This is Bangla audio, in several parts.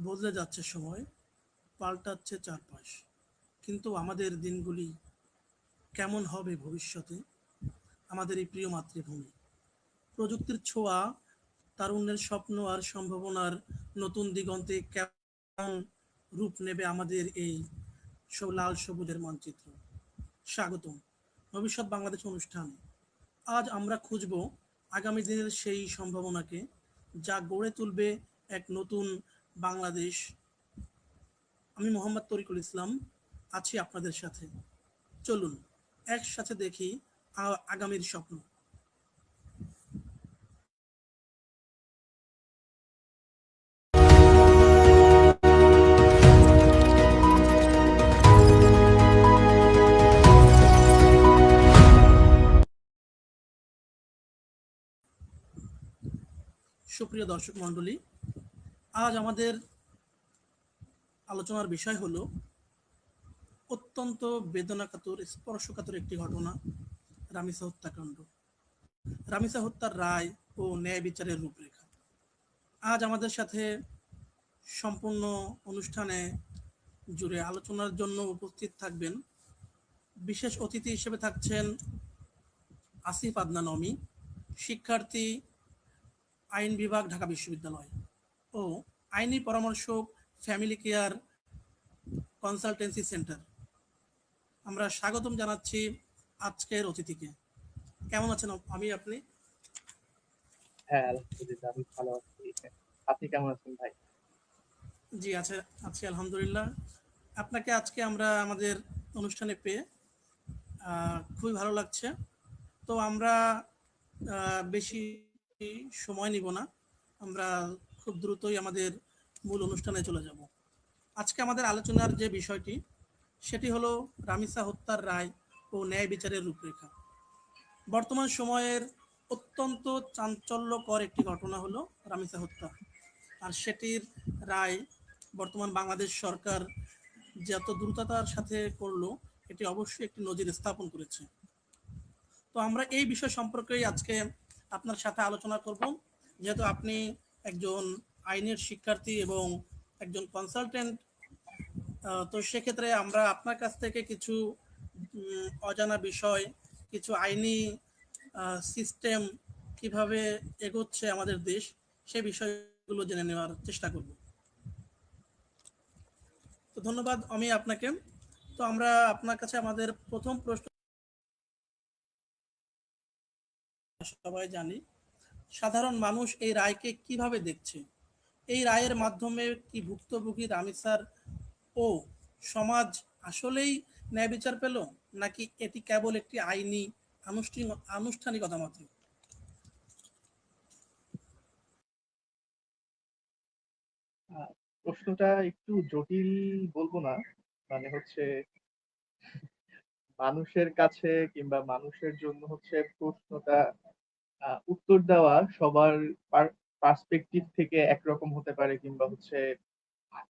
বদলে যাচ্ছে সময়, পাল্টাচ্ছে চারপাশ। কিন্তু আমাদের দিনগুলি কেমন হবে ভবিষ্যতে? আমাদের এই প্রিয় মাতৃভূমি। প্রযুক্তির ছোঁয়া, তারুণ্যের স্বপ্ন আর সম্ভাবনার নতুন দিগন্তে কেমন রূপ নেবে আমাদের এই লাল সবুজের মানচিত্র। স্বাগতম ভবিষ্যৎ বাংলাদেশ অনুষ্ঠানে। আজ আমরা খুঁজব আগামী দিনের সেই সম্ভাবনাকে, যা গড়ে তুলবে এক নতুন বাংলাদেশ। আমি মোহাম্মদ তরিকুল ইসলাম আছি আপনাদের সাথে। চলুন একসাথে দেখি আগামীর স্বপ্ন। সুপ্রিয় দর্শক মণ্ডলী, আজ আমাদের আলোচনার বিষয় হলো অত্যন্ত বেদনাকাতর, স্পর্শকাতর একটি ঘটনা, রামিসা হত্যাকাণ্ড। রামিসা হত্যার রায় ও ন্যায় বিচারের রূপরেখা। আজ আমাদের সাথে সম্পূর্ণ অনুষ্ঠানে জুড়ে আলোচনার জন্য উপস্থিত থাকবেন, বিশেষ অতিথি হিসেবে থাকছেন আসিফ আদনান অমি, শিক্ষার্থী, আইন বিভাগ, ঢাকা বিশ্ববিদ্যালয়, ও আইনি পরামর্শক, ফ্যামিলি কেয়ার কনসালটেন্সি সেন্টার। আমরা স্বাগতম জানাচ্ছি আজকের অতিথিকে। কেমন আছেন আমি আপনি? হ্যাঁ, আলহামদুলিল্লাহ আমি ভালো আছি। আপনি কেমন আছেন ভাই? জি আছে, আছি আলহামদুলিল্লাহ। আপনাকে আজকে আমরা আমাদের অনুষ্ঠানে পেয়ে খুবই ভালো লাগছে। তো আমরা বেশি সময় নিব না, আমরা খুব দ্রুতই আমাদের মূল অনুষ্ঠানে চলে যাব। আজকে আমাদের আলোচনার যে বিষয়টি, সেটি হলো রামিসা হত্যার রায় ও ন্যায় বিচারের রূপরেখা। বর্তমান সময়ের অত্যন্ত চাঞ্চল্যকর একটি ঘটনা হলো রামিসা হত্যা, আর সেটির রায় বর্তমান বাংলাদেশ সরকার যত দ্রুততার সাথে করলো, এটি অবশ্যই একটি নজির স্থাপন করেছে। তো আমরা এই বিষয় সম্পর্কেই আজকে আপনার সাথে আলোচনা করব, যেহেতু আপনি একজন আইনের শিক্ষার্থী এবং একজন কনসালটেন্ট। তো সেক্ষেত্রে আমরা আপনার কাছ থেকে কিছু অজানা বিষয়, কিছু আইনি সিস্টেম, কিভাবে এগোচ্ছে আমাদের দেশ, সে বিষয়গুলো জেনে নেওয়ার চেষ্টা করব। তো ধন্যবাদ আমি আপনাকে। তো আমরা আপনার কাছে আমাদের প্রথম প্রশ্ন, সবাই জানি সাধারণ মানুষ এই রায়কে কিভাবে দেখছে? এই রায়ের মাধ্যমে কি ভুক্তভোগী রামিসার ও সমাজ আসলেই ন্যায় বিচার পেল, নাকি এটি কেবল একটি আইনি আনুষ্ঠানিকতা মাত্র? আহ, প্রশ্নটা একটু জটিল বলবো না, মানে হচ্ছে মানুষের কাছে কিংবা মানুষের জন্য হচ্ছে প্রশ্নটা উত্তর দেওয়া সবার পার্সপেক্টিভ থেকে একরকম হতে পারে, কিংবা হচ্ছে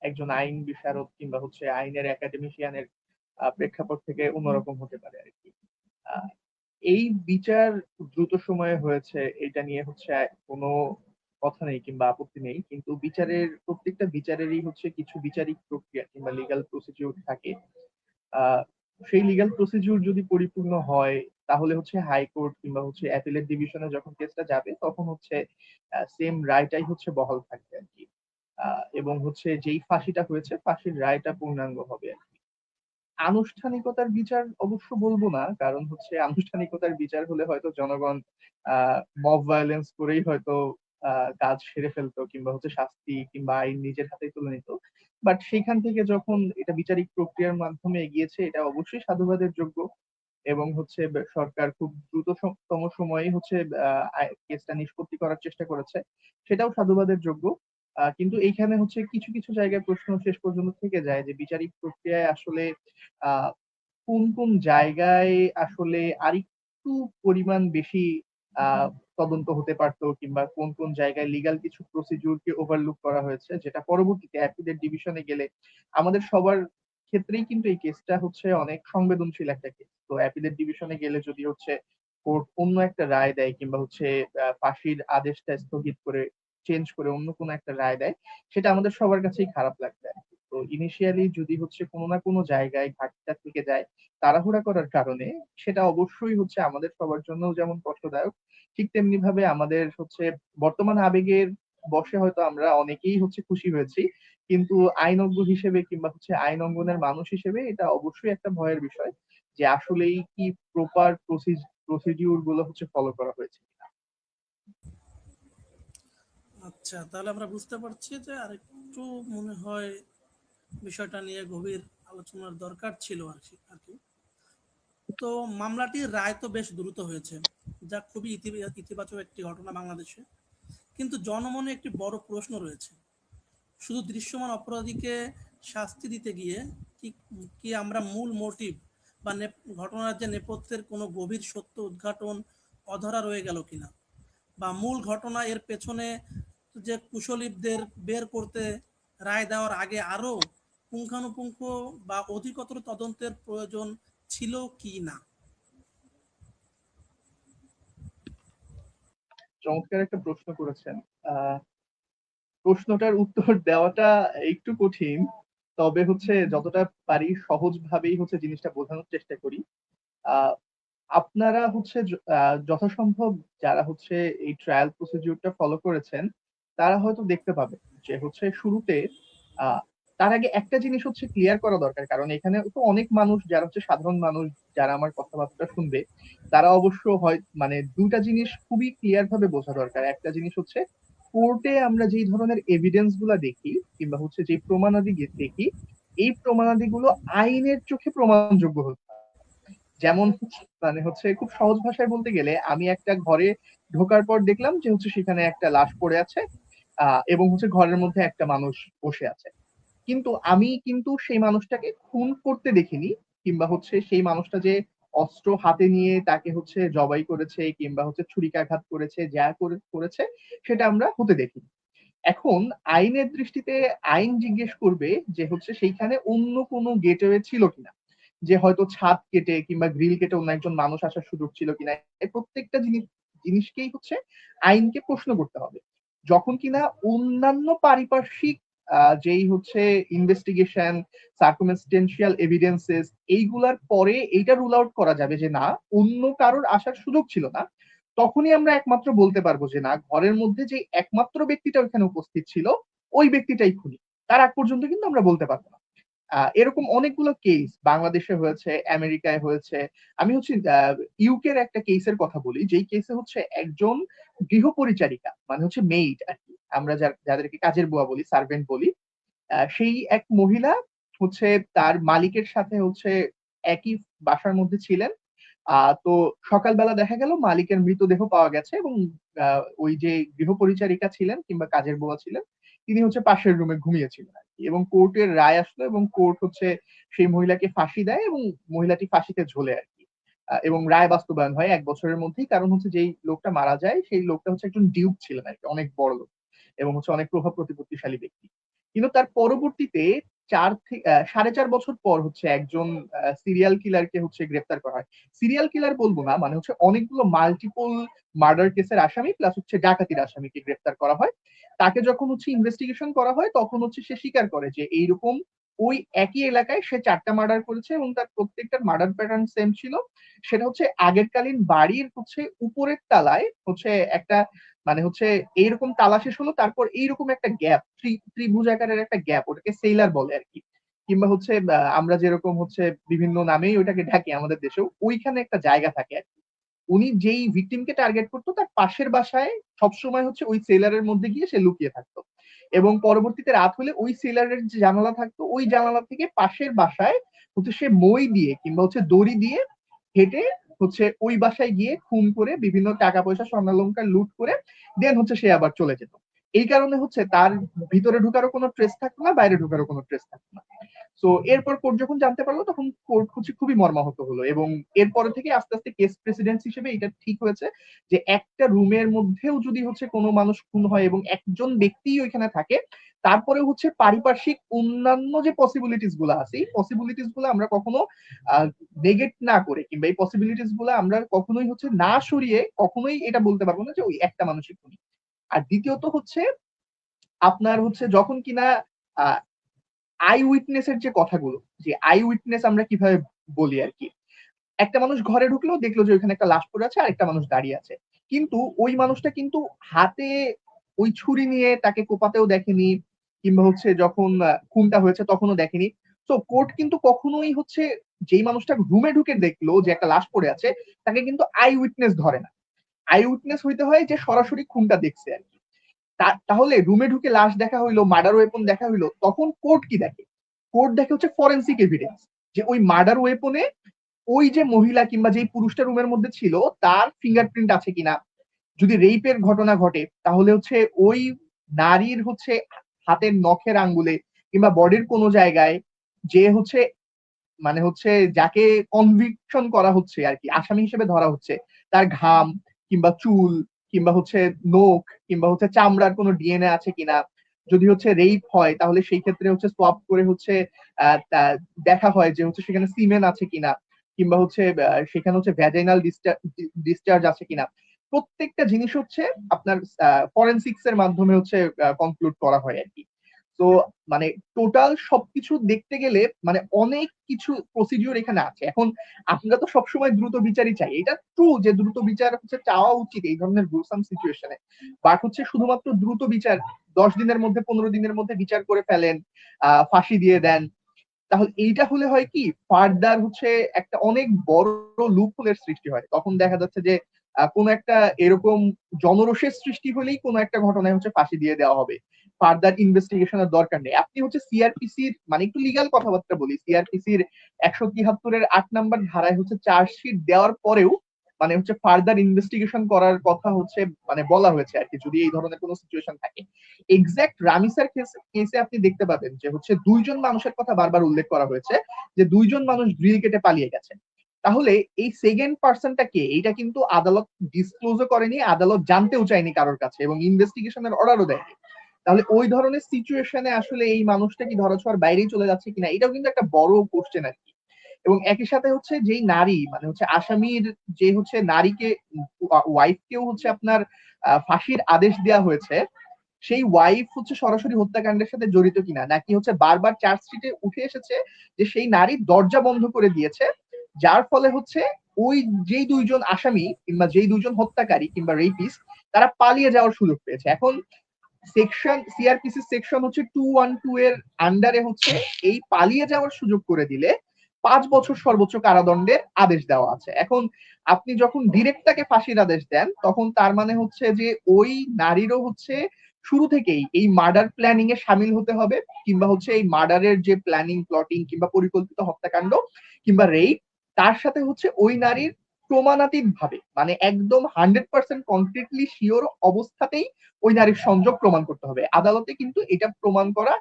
একজন আইন বিশারদ কিংবা হচ্ছে আইনের একাডেমিশিয়ানের প্রেক্ষাপট থেকে অন্যরকম হতে পারে আর কি। আহ, এই বিচার দ্রুত সময়ে হয়েছে, এটা নিয়ে হচ্ছে কোনো কথা নেই কিংবা আপত্তি নেই, কিন্তু প্রত্যেকটা বিচারেরই হচ্ছে কিছু বিচারিক প্রক্রিয়া কিংবা লিগ্যাল প্রসিডিউর থাকে। আহ সেই লিগ্যাল প্রসিডিউর যদি পরিপূর্ণ হয়, তাহলে হচ্ছে হাইকোর্ট কিংবা হচ্ছে অ্যাপিলেট ডিভিশনে যখন কেসটা যাবে, তখন হচ্ছে সেম রায়টাই হচ্ছে বহাল থাকবে আর কি। এবং হচ্ছে যেই ফাঁসিটা হয়েছে, ফাঁসির রায়টা পূর্ণাঙ্গ হবে আর কি। আনুষ্ঠানিকতার বিচার অবশ্য বলবো না, কারণ হচ্ছে আনুষ্ঠানিকতার বিচার হলে হয়তো জনগণ মব ভায়োলেন্স করেই হয়তো কাজ সেরে ফেলতো, কিংবা হচ্ছে শাস্তি কিংবা আইন নিজের হাতেই তুলে নিত। বাট সেখান থেকে যখন এটা বিচারিক প্রক্রিয়ার মাধ্যমে এগিয়েছে, এটা অবশ্যই সাধুবাদের যোগ্য। এবং হচ্ছে সরকার খুব দ্রুততম সময়ে হচ্ছে কেসটা নিষ্পত্তি করার চেষ্টা করেছে, সেটাও সাধুবাদের যোগ্য। কিন্তু এইখানে হচ্ছে কিছু কিছু জায়গায় প্রশ্ন শেষ পর্যন্ত থেকে যায় যে বিচারিক প্রক্রিয়ায় আসলে আহ কোন কোন জায়গায় আসলে আরেকটু পরিমাণ বেশি আহ তদন্ত হতে পারতো, কিংবা কোন কোন জায়গায় লিগ্যাল কিছু প্রসিডিউরকে ওভারলুক করা হয়েছে, যেটা পরবর্তীতে অ্যাপিলেট ডিভিশনে গেলে আমাদের সবার ক্ষেত্রেই কিন্তু এই কেসটা হচ্ছে অনেক সংবেদনশীল একটা কেস। তো অ্যাপিলেট ডিভিশনে গেলে যদি হচ্ছে কোর্ট অন্য একটা রায় দেয়, কিংবা হচ্ছে ফাঁসির আদেশটা স্থগিত করে চেঞ্জ করে অন্য কোনো একটা রায় দেয়, সেটা আমাদের সবার কাছেই খারাপ লাগবে আর কি। তো ইনিশিয়ালি যদি হচ্ছে কোনো না কোনো জায়গায় ঘাটতিটা থেকে যায় তাড়াহুড়া করার কারণে, সেটা অবশ্যই হচ্ছে আমাদের সবার জন্য যেমন কষ্টদায়ক, ঠিক তেমনি ভাবে আমাদের হচ্ছে বর্তমান আবেগের বশে হয়তো আমরা অনেকেই হচ্ছে খুশি হয়েছি, কিন্তু আইনজ্ঞ হিসেবে কিংবা হচ্ছে আইন অঙ্গনের মানুষ হিসেবে এটা অবশ্যই একটা ভয়ের বিষয় যে আসলেই কি প্রপার প্রসিডিউর গুলো হচ্ছে ফলো করা হয়েছে। আচ্ছা, তাহলে আমরা বুঝতে পারছি যে আরেকটু মনে হয় বিষয়টা নিয়ে গভীর আলোচনার দরকার ছিল আর কি। তো মামলাটির রায় তো বেশ দ্রুত হয়েছে, যা খুবই ইতিবাচক একটি ঘটনা বাংলাদেশে। কিন্তু জনমনে একটি বড় প্রশ্ন রয়েছে, শুধু দৃশ্যমান অপরাধীকে শাস্তি দিতে গিয়ে কি কি আমরা মূল মোটিভ বা ঘটনার যে নেপথ্যের কোনো গভীর সত্য উদ্ঘাটন অধরা রয়ে গেল কিনা, বা মূল ঘটনা এর পেছনে যে কুশলীদের বের করতে রায় দেওয়ার আগে আরও পুঙ্খানুপুঙ্খ বা অধিকতর তদন্তের প্রয়োজন ছিল কি না। চমৎকার একটা প্রশ্ন করেছেন। আহ প্রশ্নটার উত্তর দেওয়াটা একটু কঠিন, তবে হচ্ছে যতটা পারি সহজ ভাবেই হচ্ছে জিনিসটা বোঝানোর চেষ্টা করি। আহ আপনারা হচ্ছে যথাসম্ভব যারা হচ্ছে এই ট্রায়াল প্রসিডিউরটা ফলো করেছেন তারা হয়তো দেখতে পাবে যে হচ্ছে শুরুতে আহ তার আগে একটা জিনিস হচ্ছে ক্লিয়ার করা দরকার, কারণ এখানে তো অনেক মানুষ যারা হচ্ছে সাধারণ মানুষ যারা আমার কথাবার্তা শুনবে, তারা অবশ্য হয় মানে দুটা জিনিস খুবই ক্লিয়ার ভাবে বোঝা দরকার। একটা জিনিস হচ্ছে কোর্টে আমরা যেই ধরনের এভিডেন্স গুলা দেখি কিংবা হচ্ছে যে প্রমাণাদি দেখি, এই প্রমাণাদি গুলো আইনের চোখে প্রমাণযোগ্য হতে হবে। যেমন মানে হচ্ছে খুব সহজ ভাষায় বলতে গেলে, আমি একটা ঘরে ঢোকার পর দেখলাম যে হচ্ছে সেখানে একটা লাশ পড়ে আছে, এবং হচ্ছে ঘরের মধ্যে একটা মানুষ বসে আছে, কিন্তু আমি কিন্তু সেই মানুষটাকে খুন করতে দেখিনি, কিংবা হচ্ছে সেই মানুষটা যে অস্ত্র হাতে নিয়ে তাকে হচ্ছে জবাই করেছে কিংবা হচ্ছে ছুরিকাঘাত করেছে, যা করেছে সেটা আমরা হতে দেখিনি। এখন আইনের দৃষ্টিতে আইন জিজ্ঞেস করবে যে হচ্ছে সেইখানে অন্য কোনো গেটওয়ে ছিল কিনা, যে হয়তো ছাদ কেটে কিংবা গ্রিল কেটে অন্য একজন মানুষ আসার সুযোগ ছিল কিনা। এই প্রত্যেকটা জিনিসকেই হচ্ছে আইনকে প্রশ্ন করতে হবে। যখন কিনা অন্যান্য পারিপার্শ্বিক যেই হচ্ছে ইনভেস্টিগেশন, সার্কুমেস্টেন্সিয়াল এভিডেন্সেস, এইগুলার পরে এইটা রুল আউট করা যাবে যে না, অন্য কারোর আসার সুযোগ ছিল না, তখনই আমরা একমাত্র বলতে পারবো যে না, ঘরের মধ্যে যে একমাত্র ব্যক্তিটা ওখানে উপস্থিত ছিল ওই ব্যক্তিটাই খুনি। তার আগ পর্যন্ত কিন্তু আমরা বলতে পারবো না। এরকম অনেকগুলো কেস বাংলাদেশে হয়েছে, আমেরিকায় হয়েছে। আমি হচ্ছে ইউকের একটা কেসের কথা বলি, যেই কেসে হচ্ছে একজন গৃহপরিচারিকা মানে হচ্ছে মেইড আর কি, আমরা যাদেরকে কাজের বুয়া বলি, সার্ভেন্ট বলি, সেই এক মহিলা হচ্ছে তার মালিকের সাথে হচ্ছে একই বাসার মধ্যে ছিলেন। তো সকালবেলা দেখা গেল মালিকের মৃতদেহ পাওয়া গেছে, এবং ওই যে গৃহপরিচারিকা ছিলেন কিংবা কাজের বুয়া ছিলেন, তিনি হচ্ছে পাশের রুমে ঘুমিয়েছিলেন আর কি। এবং কোর্টের রায় আসলো এবং কোর্ট হচ্ছে সেই মহিলাকে ফাঁসি দেয় এবং মহিলাটি ফাঁসিতে ঝোলে আর কি। এবং রায় বাস্তবায়ন হয় 1 বছরের মধ্যেই, কারণ হচ্ছে যেই লোকটা মারা যায় সেই লোকটা হচ্ছে একজন ডিউক ছিলেন আর কি, অনেক বড় লোক এবং হচ্ছে অনেক প্রভাব প্রতিপত্তিশালী ব্যক্তি। কিন্তু তার পরবর্তীতে 4 থেকে 4.5 বছর পর হচ্ছে একজন সিরিয়াল কিলারকে হচ্ছে গ্রেপ্তার করা হয়। সিরিয়াল কিলার বলবো না, মানে হচ্ছে অনেকগুলো মাল্টিপল মার্ডার কেসের আসামি প্লাস হচ্ছে ডাকাতির আসামিকে গ্রেপ্তার করা হয়। তাকে যখন হচ্ছে ইনভেস্টিগেশন করা হয় তখন হচ্ছে সে স্বীকার করে যে এইরকম ওই একই এলাকায় সে 4টা মার্ডার করেছে এবং তার প্রত্যেকটার মার্ডার প্যাটার্ন সেম ছিল। সেটা হচ্ছে আগের কালীন বাড়ির হচ্ছে উপরের তালায় হচ্ছে একটা মানে হচ্ছে এইরকম তালা শেষ হলো, তারপর এইরকম একটা গ্যাপ, ত্রিভুজ আকারের একটা গ্যাপ, ওটাকে সেইলার বলে আর কি, কিংবা হচ্ছে আমরা যেরকম হচ্ছে বিভিন্ন নামেই ওইটাকে ঢাকি আমাদের দেশেও, ওইখানে একটা জায়গা থাকে আর কি। উনি যেই ভিকটিমকে টার্গেট করতো তার পাশের বাসায় সবসময় হচ্ছে ওই সেলারের মধ্যে গিয়ে সে লুকিয়ে থাকতো, এবং পরবর্তীতে রাত হলে ওই সেলারের যে জানালা থাকতো ওই জানালা থেকে পাশের বাসায় হচ্ছে সে মই দিয়ে কিংবা হচ্ছে দড়ি দিয়ে হেঁটে হচ্ছে ওই বাসায় গিয়ে খুন করে বিভিন্ন টাকা পয়সা স্বর্ণালংকার লুট করে দেন হচ্ছে সে আবার চলে যেত। এই কারণে হচ্ছে তার ভিতরে ঢুকারও কোনো ট্রেস থাকতো না, বাইরে ঢুকারও কোনো ট্রেস থাকতো না। তো এরপর কোর্ট যখন জানতে পারলো তখন কোর্ট হচ্ছে খুবই মর্মাহত হলো, এবং এরপরে থেকে আস্তে আস্তে কেস প্রেসিডেন্স হিসেবে এটা ঠিক হয়েছে যে একটা রুমের মধ্যেও যদি হচ্ছে কোনো মানুষ খুন হয় এবং একজন ব্যক্তি ওইখানে থাকে, তারপরে হচ্ছে পারিপার্শ্বিক অন্যান্য যে পসিবিলিটিস গুলো আছে এই পসিবিলিটিস গুলো আমরা কখনো নেগেট না করে কিংবা এই পসিবিলিটিস গুলো আমরা কখনোই হচ্ছে না সরিয়ে কখনোই এটা বলতে পারবো না যে ওই একটা মানুষই খুনি। আর দ্বিতীয়ত হচ্ছে আপনার হচ্ছে যখন কিনা আই উইটনেসের যে কথাগুলো, যে আই উইটনেস আমরা কিভাবে বলি আর কি, একটা মানুষ ঘরে ঢুকলো, দেখলো যে ওইখানে একটা লাশ পড়ে আছে আর একটা মানুষ দাঁড়িয়ে আছে, কিন্তু ওই মানুষটা কিন্তু হাতে ওই ছুরি নিয়ে তাকে কোপাতেও দেখেনি, কিংবা হচ্ছে যখন খুনটা হয়েছে তখনও দেখেনি। তো কোর্ট কিন্তু কখনোই হচ্ছে যেই মানুষটা রুমে ঢুকে দেখলো যে একটা লাশ পড়ে আছে তাকে কিন্তু আই উইটনেস ধরে না। আই উইটনেস হইতে হয় যে সরাসরি খুনটা দেখছে আর কি। তাহলে রুমে ঢুকে লাশ দেখা হইলো, মার্ডার ওয়েপন দেখা হইলো, তখন কোর্ট কি দেখে? কোর্ট দেখে হচ্ছে ফরেন্সিক এভিডেন্স, যে ওই মার্ডার ওয়েপনে ওই যে মহিলা কিংবা যেই পুরুষটা রুমের মধ্যে ছিল তার ফিঙ্গারপ্রিন্ট আছে কিনা। যদি রেইপের ঘটনা ঘটে তাহলে হচ্ছে ওই নারীর হচ্ছে হাতের নখের আঙ্গুলে কিংবা বডির কোনো জায়গায় যে হচ্ছে মানে হচ্ছে যাকে কনভিকশন করা হচ্ছে আর কি, আসামি হিসেবে ধরা হচ্ছে, তার ঘাম কিংবা চুল কিংবা হচ্ছে নখ কিংবা হচ্ছে চামড়ার কোনো ডিএনএ আছে কিনা। যদি হচ্ছে রেইপ হয় তাহলে সেই ক্ষেত্রে হচ্ছে সোয়াব করে হচ্ছে দেখা হয় যে হচ্ছে সেখানে সিমেন আছে কিনা, কিংবা হচ্ছে সেখানে হচ্ছে ভ্যাজাইনাল ডিসচার্জ আছে কিনা। প্রত্যেকটা জিনিস হচ্ছে আপনার ফরেন্সিক্স এর মাধ্যমে হচ্ছে কনক্লুড করা হয় আর কি। তো মানে টোটাল সবকিছু দেখতে গেলে মানে অনেক কিছু প্রসিডিওর এখানে আছে। এখন আমরা তো সবসময় দ্রুত বিচারই চাই, এটা ট্রু যে দ্রুত বিচার হচ্ছে চাওয়া উচিত এই ধরনের গ্রুসাম সিচুয়েশনে, বাট হচ্ছে শুধুমাত্র দ্রুত বিচার 10 দিনের মধ্যে 15 দিনের মধ্যে বিচার করে ফেলেন, ফাঁসি দিয়ে দেন, তাহলে এইটা হলে হয় কি ফার্দার হচ্ছে একটা অনেক বড় লুপ হোলের সৃষ্টি হয়। তখন দেখা যাচ্ছে যে কোন একটা এরকম জনরোষের সৃষ্টি হলেই কোন একটা ঘটনায় হচ্ছে ফাঁসি দিয়ে দেওয়া হবে, ফার্দার ইনভেস্টিগেশনের দরকার নেই। আপনি হচ্ছে সিআরপিসির মানে একটু লিগাল কথাবার্তা বলি, সিআরপিসির 173-এর 8 নম্বর ধারায় হচ্ছে চার্জশিট দেওয়ার পরেও মানে হচ্ছে ফার্দার ইনভেস্টিগেশন করার কথা হচ্ছে মানে বলা হয়েছে আর কি, যদি এই ধরনের কোনো সিচুয়েশন থাকে। এক্সাক্ট রামিসার কেসে আপনি দেখতে পাবেন যে হচ্ছে 2জন মানুষের কথা বারবার উল্লেখ করা হয়েছে, যে 2জন মানুষ গ্রিল কেটে পালিয়ে গেছে। তাহলে এই সেকেন্ড পার্সনটা কে, এইটা কিন্তু আদালত ডিসক্লোজও করেনি, আদালত জানতেও চায়নি কারোর কাছে, এবং ইনভেস্টিগেশনের অর্ডারও দেয়নি। তাহলে ওই ধরনের সিচুয়েশনে আসলে এই মানুষটা কি ধরাছোঁয়ার বাইরেই চলে যাচ্ছে কিনা, এটাও কিন্তু একটা বড় কোশ্চেন আর কি। এবং একই সাথে হচ্ছে যেই নারী মানে হচ্ছে আসামির যে হচ্ছে নারীকে ওয়াইফকেও হচ্ছে আপনার ফাঁসির আদেশ দেওয়া হয়েছে, সেই ওয়াইফ হচ্ছে সরাসরি হত্যাকাণ্ডের সাথে জড়িত কিনা, নাকি হচ্ছে বারবার চার্জশিটে উঠে এসেছে যে সেই নারী দরজা বন্ধ করে দিয়েছে, যার ফলে হচ্ছে ওই যেই 2জন আসামি কিংবা যেই 2জন হত্যাকারী কিংবা রেপিস্ট তারা পালিয়ে যাওয়ার সুযোগ পেয়েছে। এখন সেকশন সিআরপিসি সেকশন হচ্ছে 212 এর আন্ডারে হচ্ছে এই পালিয়ে যাওয়ার সুযোগ করে দিলে 5 বছর সর্বোচ্চ কারাদণ্ডের আদেশ দেওয়া আছে। এখন আপনি যখন ডিরেক্ট তাকে ফাঁসির আদেশ দেন তখন তার মানে হচ্ছে যে ওই নারীরও হচ্ছে শুরু থেকেই এই মার্ডার প্ল্যানিং এ সামিল হতে হবে, কিংবা হচ্ছে এই মার্ডারের যে প্ল্যানিং প্লটিং কিংবা পরিকল্পিত হত্যাকাণ্ড কিংবা রেপ, তার সাথে হচ্ছে ওই নারীর প্রমাণাতীত ভাবে মানে একদম 100% কনক্রিটলি শিওর অবস্থাতেই ওই নারীর সংযোগ প্রমাণ করতে হবে। আদালতে কিন্তু এটা প্রমাণ করা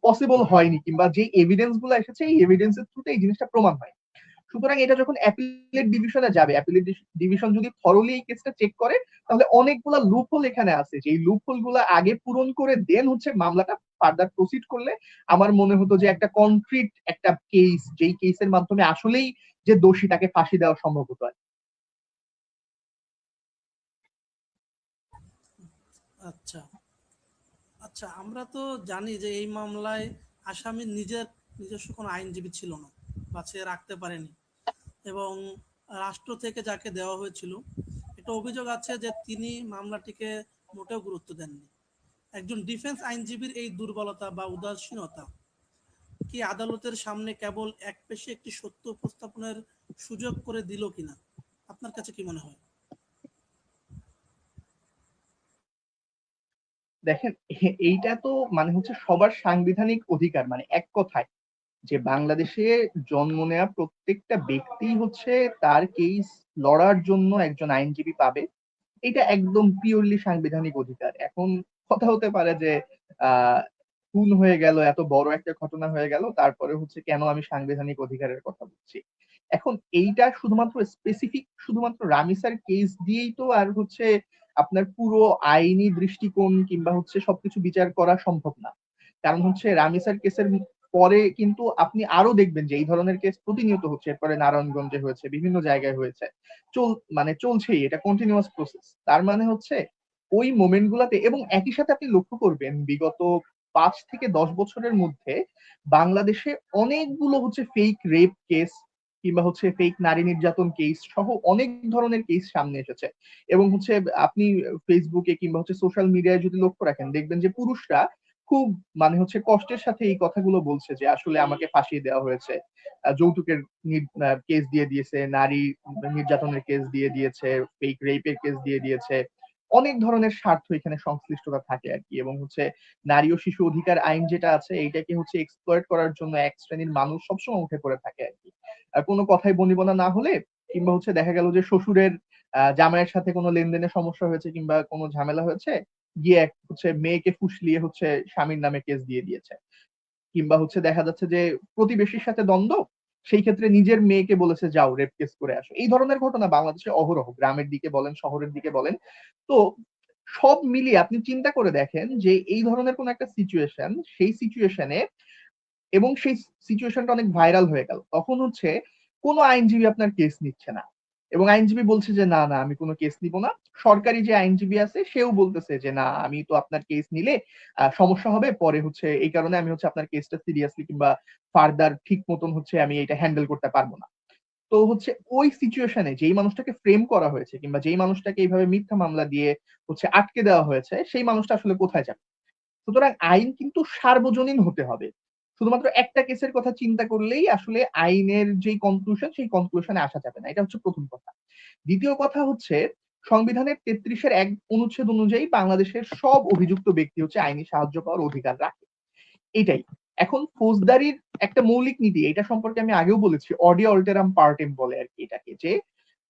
পসিবল হয়নি, কিংবা যে এভিডেন্স গুলো এসেছে এই এভিডেন্সের থ্রুতে এই জিনিসটা প্রমাণ হয়। সুতরাং এটা যখন অ্যাপিলেট ডিভিশনে যাবে, অ্যাপিলেট ডিভিশন যদি থরলি এই কেসটা চেক করে তাহলে অনেকগুলা লুপহোল এখানে আছে, যে এই লুপহোল গুলা আগে পূরণ করে দেন হচ্ছে মামলাটা ফার্দার প্রসিড করলে আমার মনে হতো যে একটা কনক্রিট একটা কেস, যেই কেসের মাধ্যমে আসলেই যে দোষী তাকে ফাঁসি দেওয়া সম্ভব হতো। আচ্ছা, আচ্ছা, আমরা তো জানি যে এই মামলায় আসামির নিজস্ব কোনো আইনজীবী ছিল না বা সে রাখতে পারেনি, এবং রাষ্ট্র থেকে যাকে দেওয়া হয়েছিল একটা অভিযোগ আছে যে তিনি মামলাটিকে মোটেও গুরুত্ব দেননি। একজন ডিফেন্স আইনজীবীর এই দুর্বলতা বা উদাসীনতা কি আদালতের সামনে কেবল একপেশে একটি সত্য উপস্থাপনের সুযোগ করে দিল কিনা, আপনার কাছে কি মনে হয়? দেখেন, এইটা তো মানে হচ্ছে সবার সাংবিধানিক অধিকার, মানে এক কথায় যে বাংলাদেশে জন্ম নেওয়া প্রত্যেকটা ব্যক্তি হচ্ছে তার কেস লড়ার জন্য একজন আইনজীবী পাবে, এটা একদম পিওরলি সাংবিধানিক অধিকার। এখন কথা হতে পারে যে আহ খুন হয়ে গেল, এত বড় একটা ঘটনা হয়ে গেল, তারপরে হচ্ছে কেন আমি সাংবিধানিক অধিকারের কথা বলছি। এখন এইটা শুধুমাত্র স্পেসিফিক শুধুমাত্র রামিসার কেস দিয়েই তো আর হচ্ছে আপনার পুরো আইনি দৃষ্টিকোণ কিংবা হচ্ছে সবকিছু বিচার করা সম্ভব না। কারণ হচ্ছে রামিসার কেসের পরে কিন্তু আপনি আরো দেখবেন যে এই ধরনের কেস প্রতিনিয়ত হচ্ছে, এরপরে নারায়ণগঞ্জে হয়েছে, বিভিন্ন জায়গায় হয়েছে, চলছেই, এটা কন্টিনিউয়াস প্রসেস। তার মানে হচ্ছে ওই মোমেন্ট গুলাতে, এবং একই সাথে আপনি লক্ষ্য করবেন বিগত 5 থেকে 10 বছরের মধ্যে বাংলাদেশে অনেকগুলো হচ্ছে ফেক রেপ কেস কিংবা হচ্ছে ফেক নারী নির্যাতন কেস সহ অনেক ধরনের কেস সামনে এসেছে। এবং হচ্ছে আপনি ফেসবুকে কিংবা হচ্ছে সোশ্যাল মিডিয়ায় যদি লক্ষ্য রাখেন, দেখবেন যে পুরুষরা খুব মানে হচ্ছে কষ্টের সাথে এই কথাগুলো বলছে যে আসলে আমাকে ফাঁসিয়ে দেওয়া হয়েছে, যৌতুকের কেস দিয়ে দিয়েছে, নারী নির্যাতনের কেস দিয়ে দিয়েছে, ফেক রেপের কেস দিয়ে দিয়েছে। অনেক ধরনের স্বার্থ এখানে সংশ্লিষ্টতা থাকে আর কি। এবং হচ্ছে নারী ও শিশু অধিকার আইন যেটা আছে এইটাকে হচ্ছে এক্সপ্লয়েট করার জন্য এক শ্রেণীর মানুষ সবসময় উঠে পড়ে থাকে আর কি। কোনো কথাই বনিবনা না হলে কিংবা হচ্ছে দেখা গেল যে শ্বশুরের জামাইয়ের সাথে কোনো লেনদেনের সমস্যা হয়েছে কিংবা কোনো ঝামেলা হয়েছে, গিয়ে হচ্ছে মেয়েকে ফুসলিয়ে হচ্ছে স্বামীর নামে কেস দিয়ে দিয়েছে। কিংবা হচ্ছে দেখা যাচ্ছে যে প্রতিবেশীর সাথে দ্বন্দ্ব, সেই ক্ষেত্রে নিজের মেয়েকে বলেছে যাও রেপ কেস করে আসো। এই ধরনের ঘটনা বাংলাদেশে অহরহ, গ্রামের দিকে বলেন শহরের দিকে বলেন। তো সব মিলিয়ে আপনি চিন্তা করে দেখেন যে এই ধরনের কোন একটা সিচুয়েশন, সেই সিচুয়েশনে এবং সেই সিচুয়েশনটা অনেক ভাইরাল হয়ে গেল, তখন হচ্ছে কোনো আইনজীবী আপনার কেস নিচ্ছে না। এবং আইনজীবী বলছে যে না না আমি কোনো কেস নিব না। সরকারি যে আইনজীবী আছে সেও বলতেছে যে না আমি তো আপনার কেস নিলে সমস্যা হবে, পরে হচ্ছে এই কারণে আমি হচ্ছে আপনার কেসটা সিরিয়াসলি কিংবা ফার্দার ঠিক মতন হচ্ছে আমি এটা হ্যান্ডেল করতে পারবো না। তো হচ্ছে ওই সিচুয়েশনে যেই মানুষটাকে ফ্রেম করা হয়েছে কিংবা যেই মানুষটাকে এইভাবে মিথ্যা মামলা দিয়ে হচ্ছে আটকে দেওয়া হয়েছে, সেই মানুষটা আসলে কোথায় যাবে? সুতরাং আইন কিন্তু সার্বজনীন হতে হবে। শুধুমাত্র একটা কেসের কথা চিন্তা করলেই আসলে আইনের যে কনক্লুশন, সেই কনক্লুশনে আসা যাবে না। এটা হচ্ছে প্রথম কথা। দ্বিতীয় কথা হচ্ছে সংবিধানের 33-এর 1 অনুচ্ছেদ অনুযায়ী বাংলাদেশের সব অভিযুক্ত ব্যক্তি হচ্ছে আইনি সাহায্য পাওয়ার অধিকার রাখে। এটাই। এখন ফৌজদারির একটা মৌলিক নীতি, এটা সম্পর্কে আমি আগেও বলেছি, অডিও অল্টেরাম পার্টেম বলে আরকি এটাকে, যে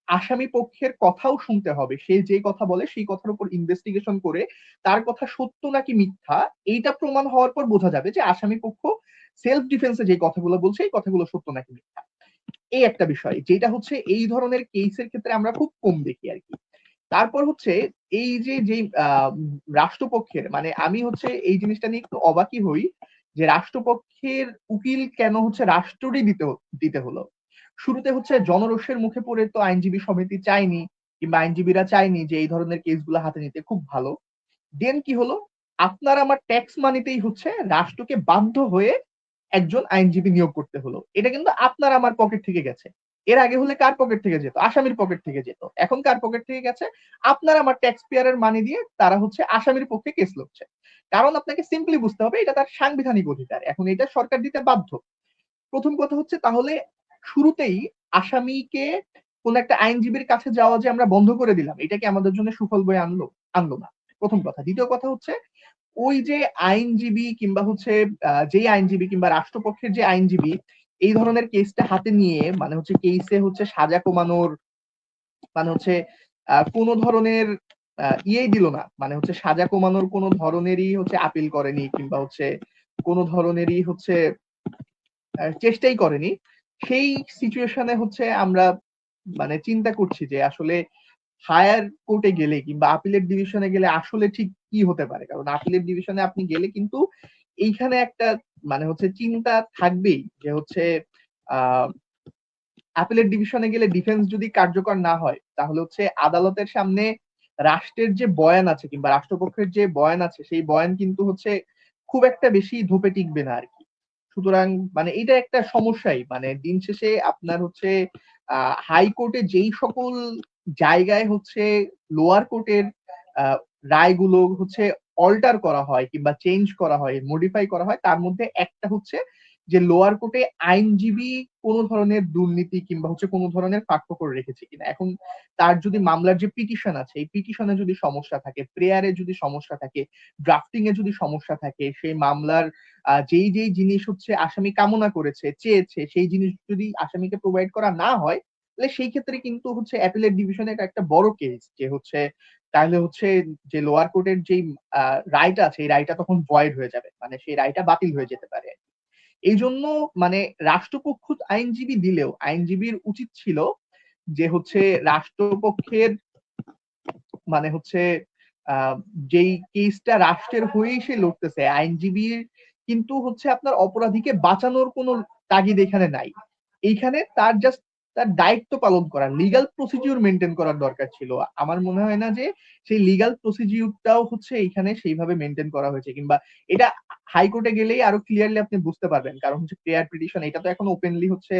আসামি পক্ষের কথাও শুনতে হবে। সে যে কথা বলে সেই কথার উপর ইনভেস্টিগেশন করে তার কথা সত্য নাকি মিথ্যা এইটা প্রমাণ হওয়ার পর বোঝা যাবে যে আসামি পক্ষ সেলফ ডিফেন্সে যে কথাগুলো বলছে এই কথাগুলো সত্য নাকি মিথ্যা। এই একটা বিষয় যেটা হচ্ছে এই ধরনের কেসের ক্ষেত্রে আমরা খুব কম দেখি আর কি। তারপর হচ্ছে এই যে যে রাষ্ট্রপক্ষের, মানে আমি হচ্ছে এই জিনিসটা নিয়ে একটু অবাকই হই যে রাষ্ট্রপক্ষের উকিল কেন হচ্ছে রাষ্ট্রই দিতে হলো। শুরুতে হচ্ছে জনরোষের মুখে পড়ে তো আইনজীবী সমিতি চায়নি কিংবা আইনজীবীরা চায়নি যে এই ধরনের কেসগুলো হাতে নিতে, খুব ভালো। দেন কি হলো, আপনার আমার ট্যাক্স মানিতেই হচ্ছে রাষ্ট্রকে বাধ্য হয়ে একজন আইনজীবী নিয়োগ করতে হলো। এটা কিন্তু আপনার আমার পকেট থেকে গেছে। এর আগে হলে কার পকেট থেকে যেত? আসামির পকেট থেকে যেত। এখন কার পকেট থেকে গেছে? আপনার আমার ট্যাক্স পেয়ারের মানি দিয়ে তারা হচ্ছে আসামির পক্ষে কেস লড়ছে। কারণ আপনাকে সিম্পলি বুঝতে হবে এটা তার সাংবিধানিক অধিকার, এখন এটা সরকার দিতে বাধ্য। প্রথম কথা হচ্ছে তাহলে শুরুতেই আসামিকে কোন একটা আইনজীবীর কাছে যাওয়া যে আমরা বন্ধ করে দিলাম, এটা কি আমাদের জন্য সুফল বয়ে আনলো? আনলো না। প্রথম কথা। দ্বিতীয় কথা হচ্ছে ওই যে আইনজীবী কিংবা হচ্ছে যেই আইনজীবী কিংবা রাষ্ট্রপক্ষের যে আইনজীবী এই ধরনের কেসটা হাতে নিয়ে মানে হচ্ছে কেসে হচ্ছে সাজা কমানোর, মানে হচ্ছে কোনো ধরনের ইয়েই দিল না, মানে হচ্ছে সাজা কমানোর কোনো ধরনেরই হচ্ছে আপিল করেনি কিংবা হচ্ছে কোনো ধরনেরই হচ্ছে চেষ্টাই করেনি। সেই সিচুয়েশনে হচ্ছে আমরা মানে চিন্তা করছি যে আসলে হায়ার কোর্টে গেলে কিংবা আপিলের ডিভিশনে গেলে আসলে ঠিক কি হতে পারে। কারণ আপিলের ডিভিশনে আপনি গেলে কিন্তু এইখানে একটা মানে হচ্ছে চিন্তা থাকবেই যে হচ্ছে আহ আপিলের ডিভিশনে গেলে ডিফেন্স যদি কার্যকর না হয় তাহলে হচ্ছে আদালতের সামনে রাষ্ট্রের যে বয়ান আছে কিংবা রাষ্ট্রপক্ষের যে বয়ান আছে সেই বয়ান কিন্তু হচ্ছে খুব একটা বেশি ধোপে টিকবে না আর কি। সুতরাং মানে এটা একটা সমস্যাই, মানে দিন শেষে আপনার হচ্ছে হাইকোর্টে যেই সকল জায়গায় হচ্ছে লোয়ার কোর্টের আহ, রায়গুলো হচ্ছে অল্টার করা হয় কিংবা চেঞ্জ করা হয়, মডিফাই করা হয়, তার মধ্যে একটা হচ্ছে যে লোয়ার কোর্টে আইনজীবী কোন ধরনের দুর্নীতি কিংবা হচ্ছে কোন ধরনের ফাঁক করে রেখেছে কিনা। এখন তার যদি মামলার যে পিটিশন আছে এই পিটিশনে যদি সমস্যা থাকে, প্রেয়ারে যদি সমস্যা থাকে, ড্রাফটিং এ যদি সমস্যা থাকে, সেই মামলার যেই যেই জিনিস হচ্ছে আসামি কামনা করেছে চেয়েছে সেই জিনিস যদি আসামিকে প্রোভাইড করা না হয়, তাহলে সেই ক্ষেত্রে কিন্তু হচ্ছে অ্যাপিলেট ডিভিশনে একটা বড় কেস যে হচ্ছে তাহলে হচ্ছে যে লোয়ার কোর্টের যে রায়টা আছে এই রায়টা তখন ভয়েড হয়ে যাবে, মানে সেই রায়টা বাতিল হয়ে যেতে পারে। এই জন্য মানে রাষ্ট্রপক্ষ আইনজীবী দিলেও আইনজীবীর উচিত ছিল যে হচ্ছে রাষ্ট্রপক্ষের মানে হচ্ছে আহ যেই কেসটা রাষ্ট্রের হয়েই সে লড়তেছে, আইনজীবীর কিন্তু হচ্ছে আপনার অপরাধীকে বাঁচানোর কোনো তাগিদ এখানে নাই। এইখানে তার জাস্ট তার দায়িত্ব পালন করা, লিগাল প্রসিডিউর মেনটেন করার দরকার ছিল। আমার মনে হয় না যে সেই লিগাল প্রসিডিউরটাও হচ্ছে এইখানে সেইভাবে মেনটেন করা হয়েছে, কিংবা এটা হাইকোর্টে গেলেই আরো ক্লিয়ারলি আপনি বুঝতে পারবেন। কারণ হচ্ছে প্রেয়ার পিটিশন এটা তো এখন ওপেনলি হচ্ছে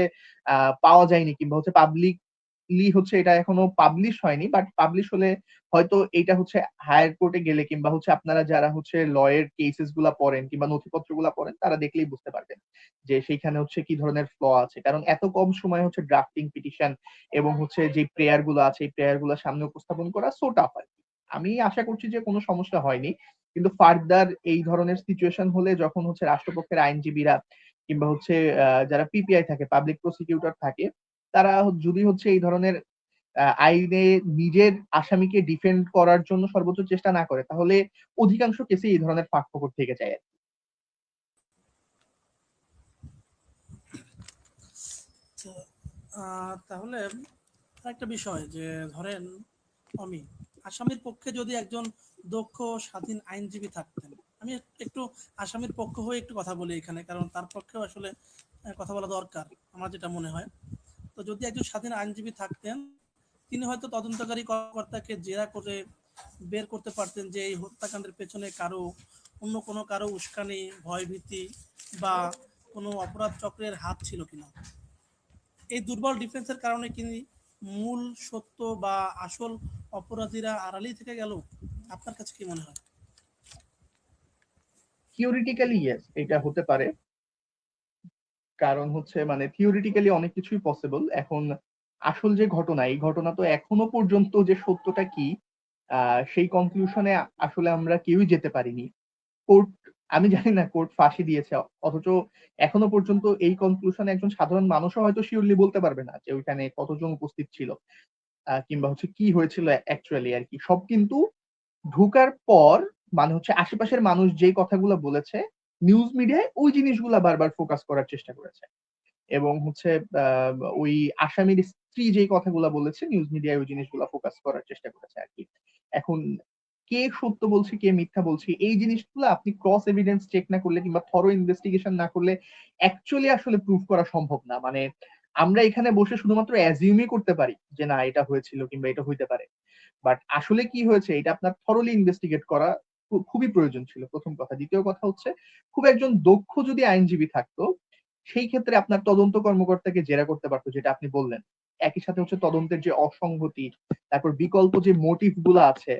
পাওয়া যায়নি, কিংবা হচ্ছে পাবলিকলি হচ্ছে এটা এখনো পাবলিশ হয়নি, বাট পাবলিশ হলে হয়তো এটা হচ্ছে হায়ার কোর্টে গেলে, কিংবা হচ্ছে আপনারা যারা হচ্ছে লয়ের কেসেস গুলা পড়েন কিংবা নথিপত্র গুলা পড়েন তারা দেখলেই বুঝতে পারবেন যে সেইখানে হচ্ছে কি ধরনের ফ্ল আছে। কারণ এত কম সময় হচ্ছে ড্রাফটিং পিটিশন এবং হচ্ছে যে প্রেয়ার গুলো আছে এই প্রেয়ার গুলো সামনে উপস্থাপন করা সো টাফ আর কি। আমি আশা করছি যে কোনো সমস্যা হয়নি, কিন্তু ফার্দার এই ধরনের সিচুয়েশন হলে যখন হচ্ছে রাষ্ট্রপক্ষের আইনজীবীরা কিংবা হচ্ছে যারা পিপিআই থাকে, পাবলিক প্রসিকিউটর থাকে, তারা যদি হচ্ছে এই ধরনের আইনে নিজের আসামিকে ডিফেন্ড করার জন্য সর্বোচ্চ চেষ্টা না করে, তাহলে অধিকাংশ কেসে এই ধরনের ফাঁকফোকর থেকে যায় আর কি। তো, তাহলে একটা বিষয় যে ধরেন অমি, আসামির পক্ষে যদি একজন দক্ষ ও স্বাধীন আইনজীবী থাকতেন, আমি একটু আসামির পক্ষ হয়ে একটু কথা বলি এখানে, কারণ তার পক্ষেও আসলে কথা বলা দরকার আমার যেটা মনে হয়। তো যদি একজন স্বাধীন আইনজীবী থাকতেন, তিনি হয়তো তদন্তকারী কর্মকর্তাকে জেরা করে বের করতে পারতেন যে এই হত্যাকাণ্ডের পেছনে অন্য কোনো কারো উস্কানি, ভয়ভীতি বা কোনো অপরাধ চক্রের হাত ছিল কিনা। এই দুর্বল ডিফেন্সের কারণে কি মূল সত্য বা আসল অপরাধীরা আড়ালেই থেকে গেল? আপনার কাছে কি মনে হয়? থিওরিটিক্যালি ইয়েস, এটা হতে পারে। কারণ হচ্ছে মানে থিওরিটিক্যালি অনেক কিছুই পসিবল। এখন আসল যে ঘটনা, এই ঘটনা তো এখনো পর্যন্ত যে সত্যটা কি সেই কনক্লুশনে আসলে আমরা কেউই যেতে পারিনি। কোর্ট, আমি জানি না কোর্ট ফাঁসি দিয়েছে, অথচ এখনো পর্যন্ত এই কনক্লুশনে একজন সাধারণ মানুষও হয়তো শিওরলি বলতে পারবে না যে ওইখানে কতজন উপস্থিত ছিল কিংবা হচ্ছে কি হয়েছিল অ্যাকচুয়ালি আর কি। সব কিন্তু ঢুকার পর মানে হচ্ছে আশেপাশের মানুষ যেই কথাগুলো বলেছে, নিউজ মিডিয়ায় ওই জিনিসগুলা বারবার ফোকাস করার চেষ্টা করেছে, এবং হচ্ছে আহ, ওই আসামির স্ত্রী যেই কথাগুলো বলেছে নিউজ মিডিয়ায় ওই জিনিসগুলো ফোকাস করার চেষ্টা করেছে আর কি। এখন কে সত্য বলছে কে মিথ্যা বলছে এই জিনিসগুলো আপনি ক্রস এভিডেন্স চেক না করলে কিংবা থরো ইনভেস্টিগেশন না করলে অ্যাকচুয়ালি আসলে প্রুফ করা সম্ভব না। মানে আমরা এখানে বসে শুধুমাত্র অ্যাজিউমই করতে পারি যে না এটা হয়েছিল কিংবা এটা হইতে পারে, বাট আসলে কি হয়েছে এটা আপনার থরলি ইনভেস্টিগেট করা খুবই প্রয়োজন ছিল, প্রথম কথা। দ্বিতীয় কথা হচ্ছে খুব একজন দক্ষ যদি আইনজীবী থাকতো, সেই ক্ষেত্রে আপনার তদন্ত কর্মকর্তাকে জেরা করতে পারতো, যেটা আপনি বললেন। একই সাথে হচ্ছে তদন্তের যে অসঙ্গতি, তারপর বিকল্প যে মোটিভ গুলো আছে,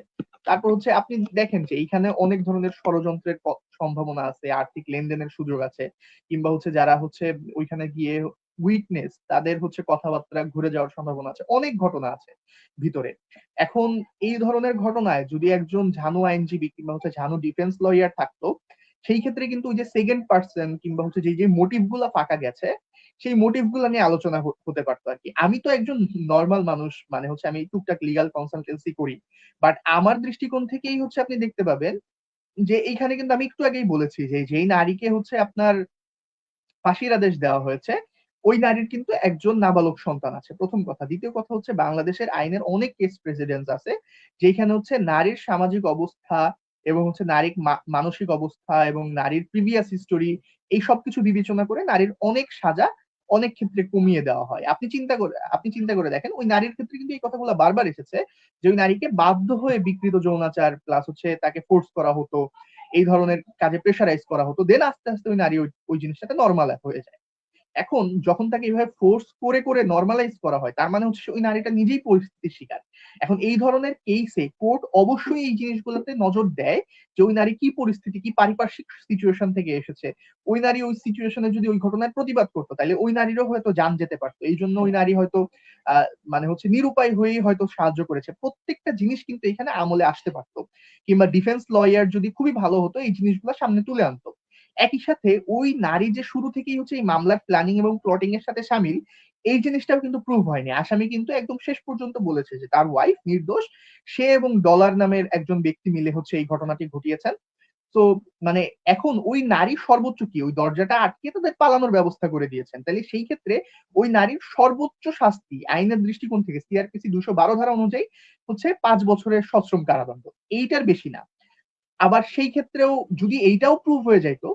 তারপর হচ্ছে আপনি দেখেন যে এইখানে অনেক ধরনের ষড়যন্ত্রের সম্ভাবনা আছে, আর্থিক লেনদেনের সুযোগ আছে, কিংবা হচ্ছে যারা হচ্ছে ওইখানে গিয়ে উইটনেস তাদের হচ্ছে কথাবার্তা ঘুরে যাওয়ার সম্ভাবনা আছে, অনেক ঘটনা আছে ভিতরে। এখন এই ধরনের ঘটনায় যদি একজন ঝানু আইনজীবী কিংবা হচ্ছে ঝানু ডিফেন্স লয়ার থাকতো, সেই ক্ষেত্রে কিন্তু ওই যে সেকেন্ড পার্সন কিংবা হচ্ছে যে যে মোটিভ গুলা ফাঁকা গেছে সেই মোটিভ গুলা নিয়ে আলোচনা হতে পারতো আর কি। আমি তো একজন নর্মাল মানুষ, মানে হচ্ছে আমি টুকটাক লিগাল কনসালটেন্সি করি, বাট আমার দৃষ্টিকোণ থেকেই হচ্ছে আপনি দেখতে পাবেন যে এইখানে কিন্তু আমি একটু আগেই বলেছি যে যেই নারীকে হচ্ছে আপনার ফাঁসির আদেশ দেওয়া হয়েছে ওই নারীর কিন্তু একজন নাবালক সন্তান আছে, প্রথম কথা। দ্বিতীয় কথা হচ্ছে বাংলাদেশের আইনের অনেক কেস প্রেসিডেন্স আছে যেখানে হচ্ছে নারীর সামাজিক অবস্থা এবং হচ্ছে নারীর মানসিক অবস্থা এবং নারীর প্রিভিয়াস হিস্টোরি এই সবকিছু বিবেচনা করে নারীর অনেক সাজা অনেক ক্ষেত্রে কমিয়ে দেওয়া হয়। আপনি চিন্তা করে দেখেন ওই নারীর ক্ষেত্রে কিন্তু এই কথাগুলো বারবার এসেছে যে ওই নারীকে বাধ্য হয়ে বিকৃত যৌনাচার প্লাস হচ্ছে তাকে ফোর্স করা হতো, এই ধরনের কাজে প্রেশারাইজ করা হতো, দেন আস্তে আস্তে ওই নারী ওই জিনিসটাতে নর্মাল হয়ে যায়। এখন যখন তাকে এইভাবে ফোর্স করে করে নর্মালাইজ করা হয় তার মানে হচ্ছে ওই নারীটা নিজেই পরিস্থিতির শিকার। এখন এই ধরনের কেসে কোর্ট অবশ্যই এই জিনিসগুলোতে নজর দেয় যে ওই নারী কি পরিস্থিতি কি পারিপার্শ্বিক সিচুয়েশন থেকে এসেছে। ওই নারী ওই সিচুয়েশনে যদি ওই ঘটনার প্রতিবাদ করতো তাহলে ওই নারীরও হয়তো জান যেতে পারতো, এই জন্য ওই নারী হয়তো মানে হচ্ছে নিরুপায় হয়েই হয়তো সাহায্য করেছে। প্রত্যেকটা জিনিস কিন্তু এখানে আমলে আসতে পারতো, কিংবা ডিফেন্স লয়ার যদি খুবই ভালো হতো এই জিনিসগুলো সামনে তুলে আনতো। একই সাথে ওই নারী যে শুরু থেকেই হচ্ছে এই মামলার প্ল্যানিং এবং প্লটিং এর সাথে সামিল, এই জিনিসটাও কিন্তু প্রুভ হয়নি। আসামি কিন্তু একদম শেষ পর্যন্ত বলেছে যে তার ওয়াইফ নির্দোষ, সে এবং ডলার নামের একজন ব্যক্তি মিলে হচ্ছে এই ঘটনাটি ঘটিয়েছেন। তো মানে এখন ওই নারী সর্বোচ্চ কি ওই দরজাটা আটকে তাদের পালানোর ব্যবস্থা করে দিয়েছেন, তাহলে সেই ক্ষেত্রে ওই নারীর সর্বোচ্চ শাস্তি আইনের দৃষ্টিকোণ থেকে সিআরপিসি 212 ধারা অনুযায়ী হচ্ছে 5 বছরের সশ্রম কারাদণ্ড, এইটার বেশি না। আবার সেই ক্ষেত্রেও যদি এইটাও প্রুভ হয়ে যাইতো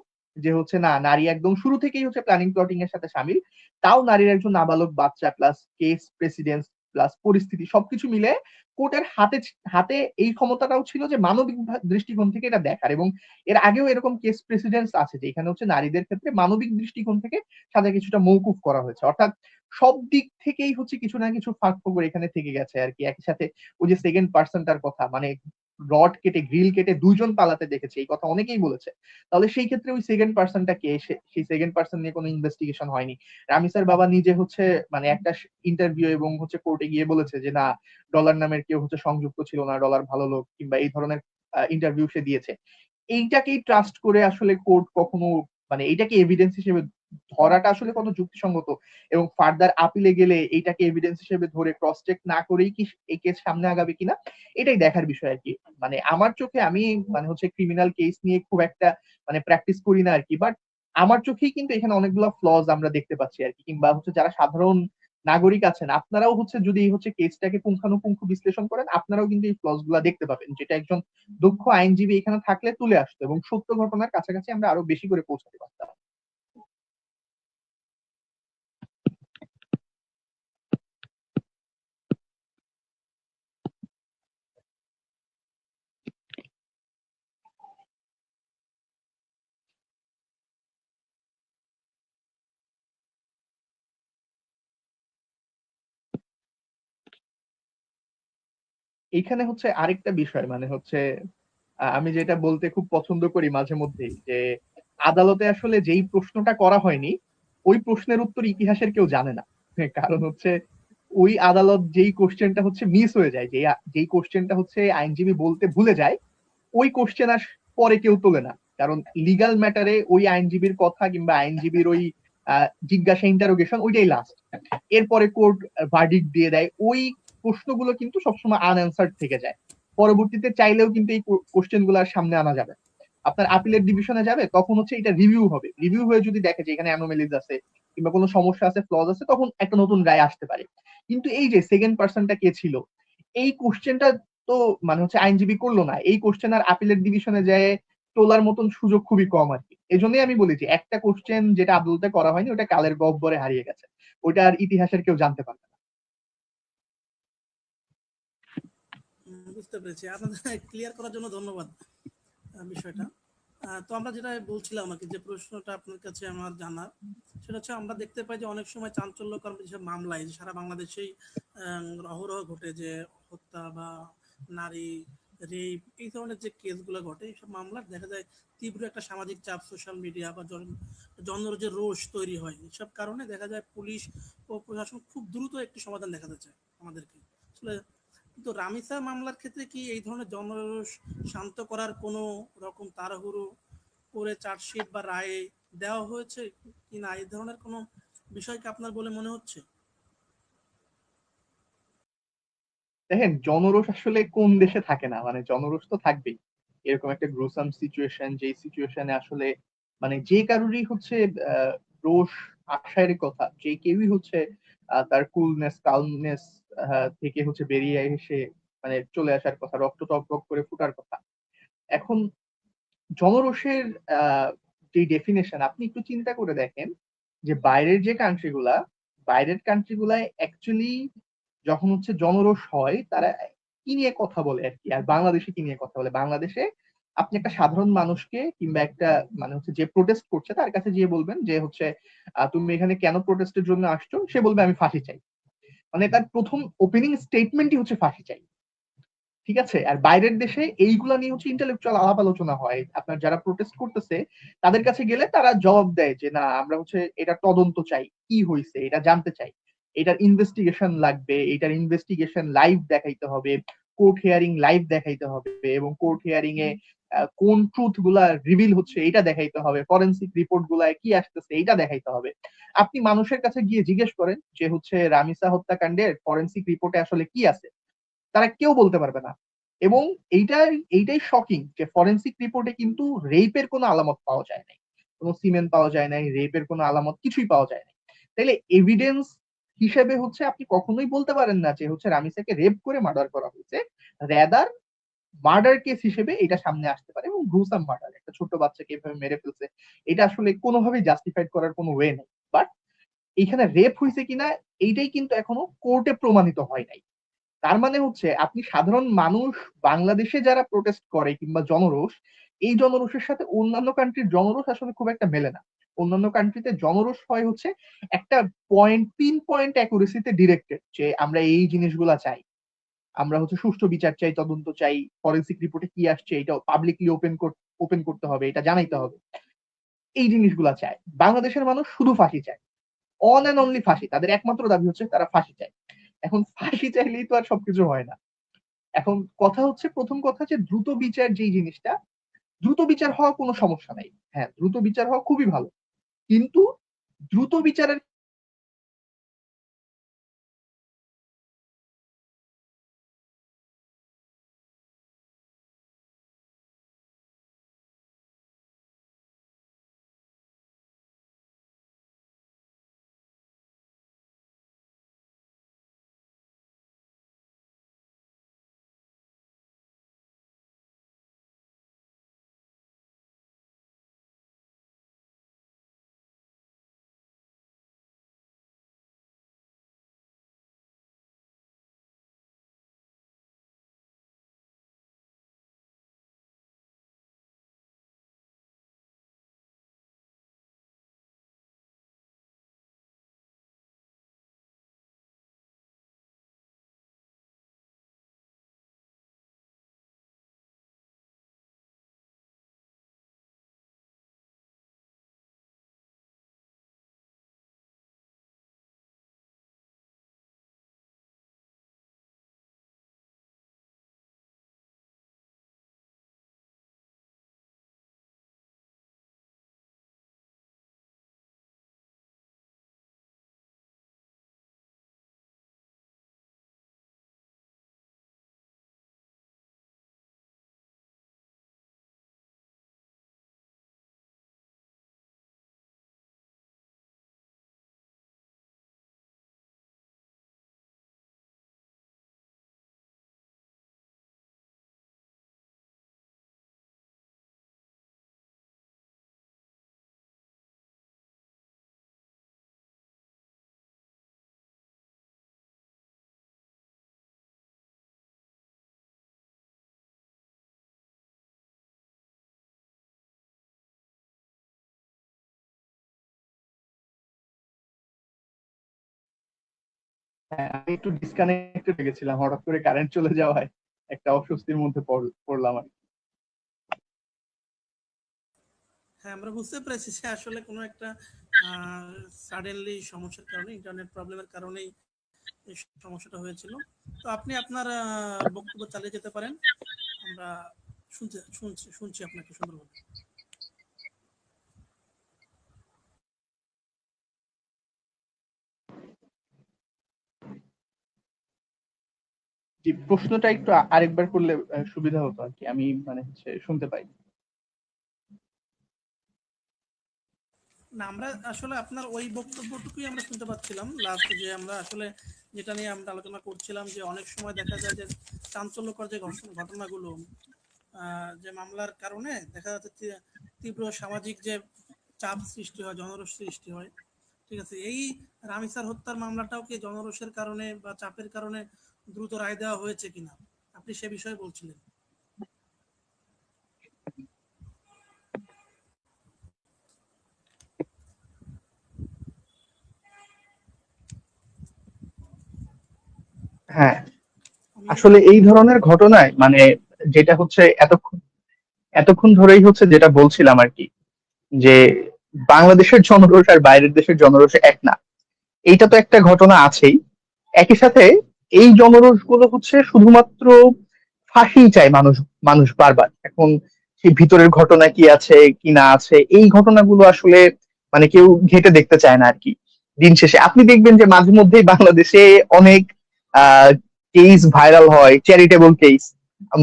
যে হচ্ছে না, নারী একদম শুরু থেকেই হচ্ছে প্ল্যানিং প্লটিং এর সাথে সামিল, তাও নারীর একজন নাবালক বাচ্চা প্লাস কেস প্রেসিডেন্স প্লাস পরিস্থিতি সবকিছু মিলে কোর্টের হাতে হাতে এই ক্ষমতাটাও ছিল যে মানবিক দৃষ্টিকোণ থেকে এটা দেখার। এবং এর আগেও এরকম কেস প্রেসিডেন্স আছে যে এখানে হচ্ছে নারীদের ক্ষেত্রে মানবিক দৃষ্টিকোণ থেকে সাজা কিছুটা মওকুফ করা হয়েছে। অর্থাৎ সব দিক থেকেই হচ্ছে কিছু না কিছু ফাঁক ফোকর এখানে থেকে গেছে আর কি। একই সাথে ওই যে সেকেন্ড পার্সনটার কথা, মানে রড কেটে গ্রিল কেটে দুইজন পালাতে দেখেছে, এই কথা অনেকেই বলেছে। তাহলে সেই ক্ষেত্রে ওই সেকেন্ড পার্সনটা কে, সেই সেকেন্ড পার্সন নিয়ে কোনো ইনভেস্টিগেশন হয়নি। রামিসার বাবা নিজে হচ্ছে মানে একটা ইন্টারভিউ এবং হচ্ছে কোর্টে গিয়ে বলেছে যে না, ডলার নামের কেউ হচ্ছে সংযুক্ত ছিল না, ডলার ভালো লোক, কিংবা এই ধরনের ইন্টারভিউ সে দিয়েছে। এইটাকেই ট্রাস্ট করে আসলে কোর্ট কখনো মানে এইটাকে এভিডেন্স হিসেবে ধরাটা আসলে কত যুক্তিসঙ্গত, এবং ফার্দার আপিলে গেলে এইটাকে এভিডেন্স হিসেবে ধরে ক্রস চেক না করেই কি এই কেস সামনে আগাবে কিনা, এটাই দেখার বিষয় আর কি। মানে আমার চোখে, আমি মানে হচ্ছে ক্রিমিনাল কেস নিয়ে খুব একটা মানে প্র্যাকটিস করি না আর কি, বাট আমার চোখেই কিন্তু এখানে অনেকগুলো ফ্লজ আমরা দেখতে পাচ্ছি আর কি। কিংবা হচ্ছে যারা সাধারণ নাগরিক আছেন, আপনারাও হচ্ছে যদি হচ্ছে কেসটাকে পুঙ্খানুপুঙ্খ বিশ্লেষণ করেন, আপনারাও কিন্তু এই ফ্লজ গুলা দেখতে পাবেন, যেটা একজন দক্ষ আইনজীবী এখানে থাকলে তুলে আসতো এবং সত্য ঘটনার কাছাকাছি আমরা আরো বেশি করে পৌঁছাতে পারতাম। এইখানে হচ্ছে আরেকটা বিষয়, মানে হচ্ছে আমি যেটা বলতে খুব পছন্দ করি মাঝে মধ্যেই, যে আদালতে আসলে যেই প্রশ্নটা করা হয়নি ওই প্রশ্নের উত্তর ইতিহাসের কেউ জানে না। কারণ হচ্ছে ওই আদালত যেই কোশ্চেনটা হচ্ছে মিস হয়ে যায়, যেই কোশ্চেনটা হচ্ছে আইনজীবী বলতে ভুলে যায়, ওই কোশ্চেন আর পরে কেউ তোলে না। কারণ লিগাল ম্যাটারে ওই আইনজীবীর কথা কিংবা আইনজীবীর ওই জিজ্ঞাসা ইন্টারোগেশন ওইটাই লাস্ট। এরপরে কোর্ট ভার্ডিক্ট দিয়ে দেয়। ওই প্রশ্নগুলো কিন্তু সবসময় আনঅ্যান্সার্ড থেকে যায়। পরবর্তীতে চাইলেও কিন্তু এই কোশ্চেন গুলো আর সামনে আনা যাবে। আপনার আপিলের ডিভিশনে যাবে, তখন হচ্ছে এটা রিভিউ হবে, রিভিউ হয়ে যদি দেখে যে এখানে অ্যানোমেলিজ আছে কিংবা কোনো সমস্যা আছে, ফ্লজ আছে, তখন একটা নতুন রায় আসতে পারে। কিন্তু এই যে সেকেন্ড পার্সনটা কে ছিল, এই কোশ্চেনটা তো মানে হচ্ছে আইনজীবী করলো না, এই কোশ্চেন আর আপিলের ডিভিশনে যায় তোলার মতন সুযোগ খুবই কম আর কি। এজন্যই আমি বলি যে একটা কোশ্চেন যেটা আদালতে করা হয়নি ওটা কালের গহ্বরে হারিয়ে গেছে, ওইটা আর ইতিহাসের কেউ জানতে পারবে না। বুঝতে পেরেছি। আপনাদের ক্লিয়ার করার জন্য ধন্যবাদ বিষয়টা। তো আমরা যেটা বলছিলাম আর কি, যে প্রশ্নটা আপনার কাছে আমার জানার, সেটা হচ্ছে আমরা দেখতে পাই যে অনেক সময় চাঞ্চল্যকর যেসব মামলায় যে সারা বাংলাদেশেই অহরহ ঘটে, যে হত্যা বা নারী রেপ এই ধরনের যে কেসগুলো ঘটে, এইসব মামলা দেখা যায় তীব্র একটা সামাজিক চাপ, সোশ্যাল মিডিয়া বা যে রোষ তৈরি হয়, এসব কারণে দেখা যায় পুলিশ ও প্রশাসন খুব দ্রুত একটি সমাধান দেখাতে চায় আমাদেরকে আসলে। কিন্তু রামিসা মামলার ক্ষেত্রে কি এই ধরনের জনরোষ শান্ত করার কোনো রকম তাড়াহুড়ো করে চার্জশিট বা রায়ে দেওয়া হয়েছে কি না, এই ধরনের কোনো বিষয় কি আপনার বলে মনে হচ্ছে? দেখেন, জনরোষ আসলে কোন দেশে থাকে না, মানে জনরোষ তো থাকবেই। এরকম একটা গ্রোসাম সিচুয়েশন, যেই সিচুয়েশনে আসলে মানে যে কারোরই হচ্ছে রোষ আসার কথা, যে কেউই হচ্ছে তার কুলনেস কালনেস থেকে হচ্ছে বেরিয়ে এসে মানে চলে আসার কথা, রক্ত টকবক করে ফুটার কথা। এখন জনরোষের যে ডেফিনেশন আপনি একটু চিন্তা করে দেখেন, যে বাইরের যে কান্ট্রি গুলা, বাইরের কান্ট্রি গুলায় অ্যাকচুয়ালি যখন হচ্ছে জনরোষ হয় তারা কি নিয়ে কথা বলে আর কি, আর বাংলাদেশে কি নিয়ে কথা বলে। বাংলাদেশে আপনি একটা সাধারণ মানুষকে কিংবা একটা মানে হচ্ছে যে প্রোটেস্ট করছে তার কাছে গিয়ে বলবেন যে হচ্ছে তুমি এখানে কেন প্রোটেস্টের জন্য আসছো, সে বলবে আমি ফাঁসি চাই। মানে তার প্রথম ওপেনিং স্টেটমেন্টই হচ্ছে ফাঁসি চাই। ঠিক আছে, আর বাইরের দেশে এইগুলা নিয়ে হচ্ছে ইন্টেলেকচুয়াল আলাপ আলোচনা হয়। আপনার যারা প্রোটেস্ট করতেছে তাদের কাছে গেলে তারা জবাব দেয় যে না, আমরা হচ্ছে এটা তদন্ত চাই, কি হয়েছে এটা জানতে চাই, এটার ইনভেস্টিগেশন লাগবে, এটার ইনভেস্টিগেশন লাইভ দেখাইতে হবে, কোর্ট হিয়ারিং লাইভ দেখাইতে হবে, এবং কোর্ট হিয়ারিং এ কোন ট্রুথ গুলা রিভিল হচ্ছে এটা দেখাইতে হবে, ফরেন্সিক রিপোর্ট গুলা কি আসতেছে এটা দেখাইতে হবে। আপনি মানুষের কাছে গিয়ে জিজ্ঞেস করেন যে হচ্ছে রামিসা হত্যাকাণ্ডের ফরেন্সিক রিপোর্টে আসলে কি আছে, তারা কেউ বলতে পারবে না। এবং এইটাই শকিং যে ফরেন্সিক রিপোর্টে কিন্তু রেপের কোনো আলামত পাওয়া যায় নাই, কোনো সিমেন্ট পাওয়া যায় নাই, রেপের কোনো আলামত কিছুই পাওয়া যায় নাই। তাইলে এভিডেন্স হিসেবে হচ্ছে আপনি কখনোই বলতে পারেন না যে হচ্ছে রামিসাকে রেপ করে মার্ডার করা হয়েছে। রেদার মার্ডার কেস হিসেবে এটা সামনে আসতে পারে, এবং গ্রুসাম মার্ডার, একটা ছোট্ট বাচ্চাকে এভাবে মেরে ফেলছে, এটা আসলে কোনোভাবেই জাস্টিফাইড করার কোনো ওয়ে নেই। বাট এখানে রেপ হয়েছে কিনা এইটাই কিন্তু এখনো কোর্টে প্রমাণিত হয় নাই। তার মানে হচ্ছে আপনি সাধারণ মানুষ বাংলাদেশে যারা প্রোটেস্ট করে কিংবা জনরোষ, এই জনরোষের সাথে অন্যান্য কান্ট্রির জনরোষ আসলে খুব একটা মেলে না। অন্যান্য কান্ট্রিতে জনরোষ হয় হচ্ছে একটা পয়েন্ট, পিন পয়েন্ট অ্যাকুরেসিতে ডিরেক্টেড, যে আমরা এই জিনিসগুলা চাই, আমরা হচ্ছে সুষ্ঠু বিচার চাই, তদন্ত চাই, ফরেন্সিক রিপোর্টে কি আসছে এটা পাবলিকলি ওপেন করতে হবে, এটা জানাইতে হবে, এই জিনিসগুলা চায়। বাংলাদেশের মানুষ শুধু ফাঁসি চায়, অন অ্যান্ড অনলি ফাঁসি, তাদের একমাত্র দাবি হচ্ছে তারা ফাঁসি চায়। এখন ফাঁসি চাইলেই তো আর সবকিছু হয় না। এখন কথা হচ্ছে, প্রথম কথা যে দ্রুত বিচার যেই জিনিসটা, দ্রুত বিচার হওয়া কোনো সমস্যা নাই, হ্যাঁ দ্রুত বিচার হওয়া খুবই ভালো, কিন্তু দ্রুত বিচারের হ্যাঁ, আমি একটু ডিসকানেক্টেড হয়ে গেছিলাম, হঠাৎ করে কারেন্ট চলে যাওয়ায় একটা অস্বস্তির মধ্যে পড়লাম আর কি। হ্যাঁ, আমরা বুঝতে পেরেছি যে আসলে কোনো একটা সাডেনলি সমস্যার কারণে, ইন্টারনেট প্রবলেমের কারণেই এই সমস্যাটা হয়েছিল। তো আপনি আপনার বক্তব্য চালিয়ে যেতে পারেন। আমরা শুনছি আপনাকে সুন্দরভাবে। যে প্রশ্নটা একটু আরেকবার করলে সুবিধা হতো আর কি, আমি মানে হচ্ছে শুনতে পাই। না, আমরা আসলে আপনার ওই বক্তব্যটুকুই আমরা শুনতে পাচ্ছিলাম লাস্ট, যে আমরা আসলে যেটা নিয়ে আমরা আলোচনা করছিলাম, যে অনেক সময় দেখা যায় যে চাঞ্চল্যকর যে ঘটনাগুলো, যে মামলার কারণে দেখা যাচ্ছে তীব্র সামাজিক যে চাপ সৃষ্টি হয়, জনরোষ সৃষ্টি হয়। ঠিক আছে, এই রামিসার হত্যার মামলাটাও কি জনরোষের কারণে বা চাপের কারণে দ্রুত রায় দেওয়া হয়েছে কিনা, আপনি সে বিষয়ে বলছিলেন? হ্যাঁ, আমি আসলে এই ধরনের ঘটনায় মানে যেটা হচ্ছে এতক্ষণ এতক্ষণ ধরেই হচ্ছে যেটা বলছিলাম আর কি, যে বাংলাদেশের জনরোষ আর বাইরের দেশের জনরোষ এক না, এইটা তো একটা ঘটনা আছেই। একই সাথে এই জনরোষ গুলো হচ্ছে শুধুমাত্র ফাঁসি চায় মানুষ, মানুষ বারবার। এখন সেই ভিতরের ঘটনা কি আছে কি না আছে, এই ঘটনাগুলো আসলে মানে কেউ ঘেঁটে দেখতে চায় না আর কি। দিন শেষে আপনি দেখবেন যে মাঝে মধ্যেই বাংলাদেশে অনেক কেস ভাইরাল হয়, চ্যারিটেবল কেস,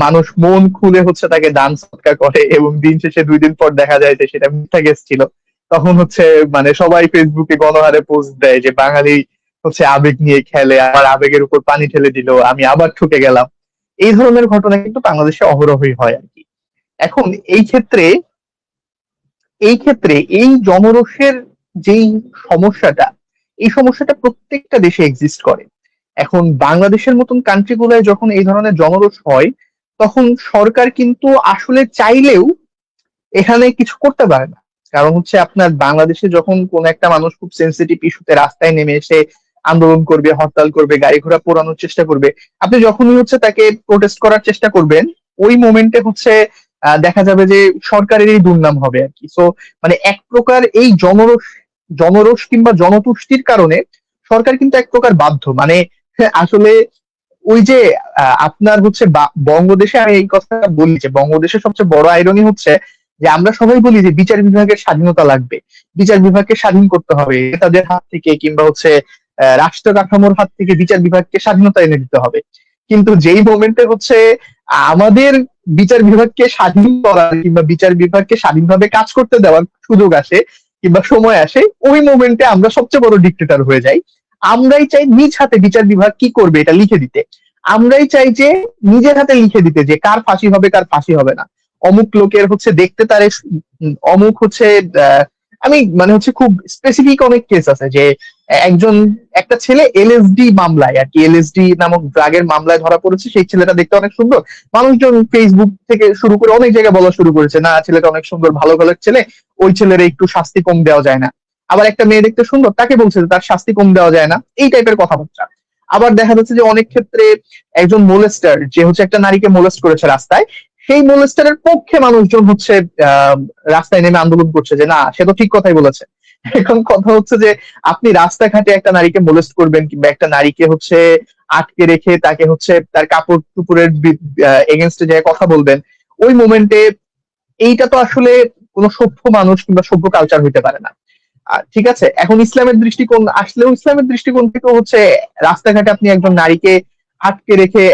মানুষ মন খুলে হচ্ছে তাকে দান সৎকার করে, এবং দিন শেষে 2 দিন পর দেখা যায় যে সেটা মিথ্যা কেস ছিল। তখন হচ্ছে মানে সবাই ফেসবুকে গণহারে পোস্ট দেয় যে বাঙালি হচ্ছে আবেগ নিয়ে খেলে, আমার আবেগের উপর পানি ঠেলে দিল, আমি আবার ঠকে গেলাম। এই ধরনের ঘটনা কিন্তু বাংলাদেশে অহরহই হয় আর কি। এখন এই ক্ষেত্রে এই জনরোষের যেই সমস্যাটা, এই সমস্যাটা প্রত্যেকটা দেশে এক্সিস্ট করে। এখন বাংলাদেশের মতন কান্ট্রি গুলায় যখন এই ধরনের জনরোষ হয়, তখন সরকার কিন্তু আসলে চাইলেও এখানে কিছু করতে পারে না। কারণ হচ্ছে আপনার বাংলাদেশে যখন কোন একটা মানুষ খুব সেন্সিটিভ ইস্যুতে রাস্তায় নেমে এসে আন্দোলন করবে, হরতাল করবে, গাড়ি ঘোড়া পোড়ানোর চেষ্টা করবে, আপনি যখনই হচ্ছে তাকে প্রোটেস্ট করার চেষ্টা করবেন, ওই মোমেন্টে হচ্ছে দেখা যাবে যে সরকারেরই দুর্নাম হবে আর কি। সো মানে এক প্রকার এই জনরোষ কিংবা জনতুষ্টির কারণে সরকার কিন্তু এক প্রকার বাধ্য, মানে আসলে ওই যে আপনার হচ্ছে বঙ্গদেশে, আমি এই কথাটা বলি যে বঙ্গদেশের সবচেয়ে বড় আইরনি হচ্ছে যে আমরা সবাই বলি যে বিচার বিভাগের স্বাধীনতা লাগবে, বিচার বিভাগকে স্বাধীন করতে হবে তাদের হাত থেকে, কিংবা হচ্ছে রাষ্ট্র কাঠামোর হাত থেকে বিচার বিভাগকে স্বাধীনতা এনে দিতে হবে। কিন্তু যেই মোমেন্টে হচ্ছে আমাদের বিচার বিভাগকে স্বাধীন করার কিংবা বিচার বিভাগকে স্বাধীনভাবে কাজ করতে দেওয়ার সুযোগ আসে কিংবা সময় আসে, ওই মোমেন্টে আমরা সবচেয়ে বড় ডিক্টেটর হয়ে যাই। আমরাই চাই নিজ হাতে বিচার বিভাগ কি করবে এটা লিখে দিতে। আমরাই চাই যে নিজের হাতে লিখে দিতে যে কার ফাঁসি হবে কার ফাঁসি হবে না। অমুক লোকের হচ্ছে দেখতে তারে অমুক হচ্ছে আমি মানে হচ্ছে খুব স্পেসিফিক অনেক কেস আছে যে একজন একটা ছেলে এলএসডি মামলায় আর কি, এলএসডি নামক ড্রাগের মামলায় ধরা পড়েছে। সেই ছেলেটা দেখতে অনেক সুন্দর, মানুষজন ফেসবুক থেকে শুরু করে অনেক জায়গায় বলা শুরু করেছে না ছেলেটা অনেক সুন্দর, ভালো ঘরের ছেলে, ওই ছেলের একটু শাস্তি কম দেওয়া যায় না। আবার একটা মেয়ে দেখতে সুন্দর, তাকে বলছে যে তার শাস্তি কম দেওয়া যায় না, এই টাইপের কথাবার্তা। আবার দেখা যাচ্ছে যে অনেক ক্ষেত্রে একজন মোলেস্টার যে হচ্ছে একটা নারীকে মোলেস্ট করেছে রাস্তায়, সেই মোলেস্টারের পক্ষে মানুষজন হচ্ছে আহ রাস্তায় নেমে আন্দোলন করছে যে না সে তো ঠিক কথাই বলেছে। এখন কথা হচ্ছে যে আপনি রাস্তাঘাটে একটা নারীকে মোলেস্ট করবেন কিংবা একটা নারীকে হচ্ছে আটকে রেখে তাকে হচ্ছে তার কাপড় টুপুরের এগেনস্টে যে কথা বলবেন, ওই মোমেন্টে এইটা তো আসলে কোনো সভ্য মানুষ কিংবা সভ্য কালচার হইতে পারে না। ঠিক আছে, এখন ইসলামের দৃষ্টিকোণ আসলেও ইসলামের দৃষ্টিকোণ থেকে হচ্ছে রাস্তাঘাটে আপনি একজন নারীকে আটকে রেখে,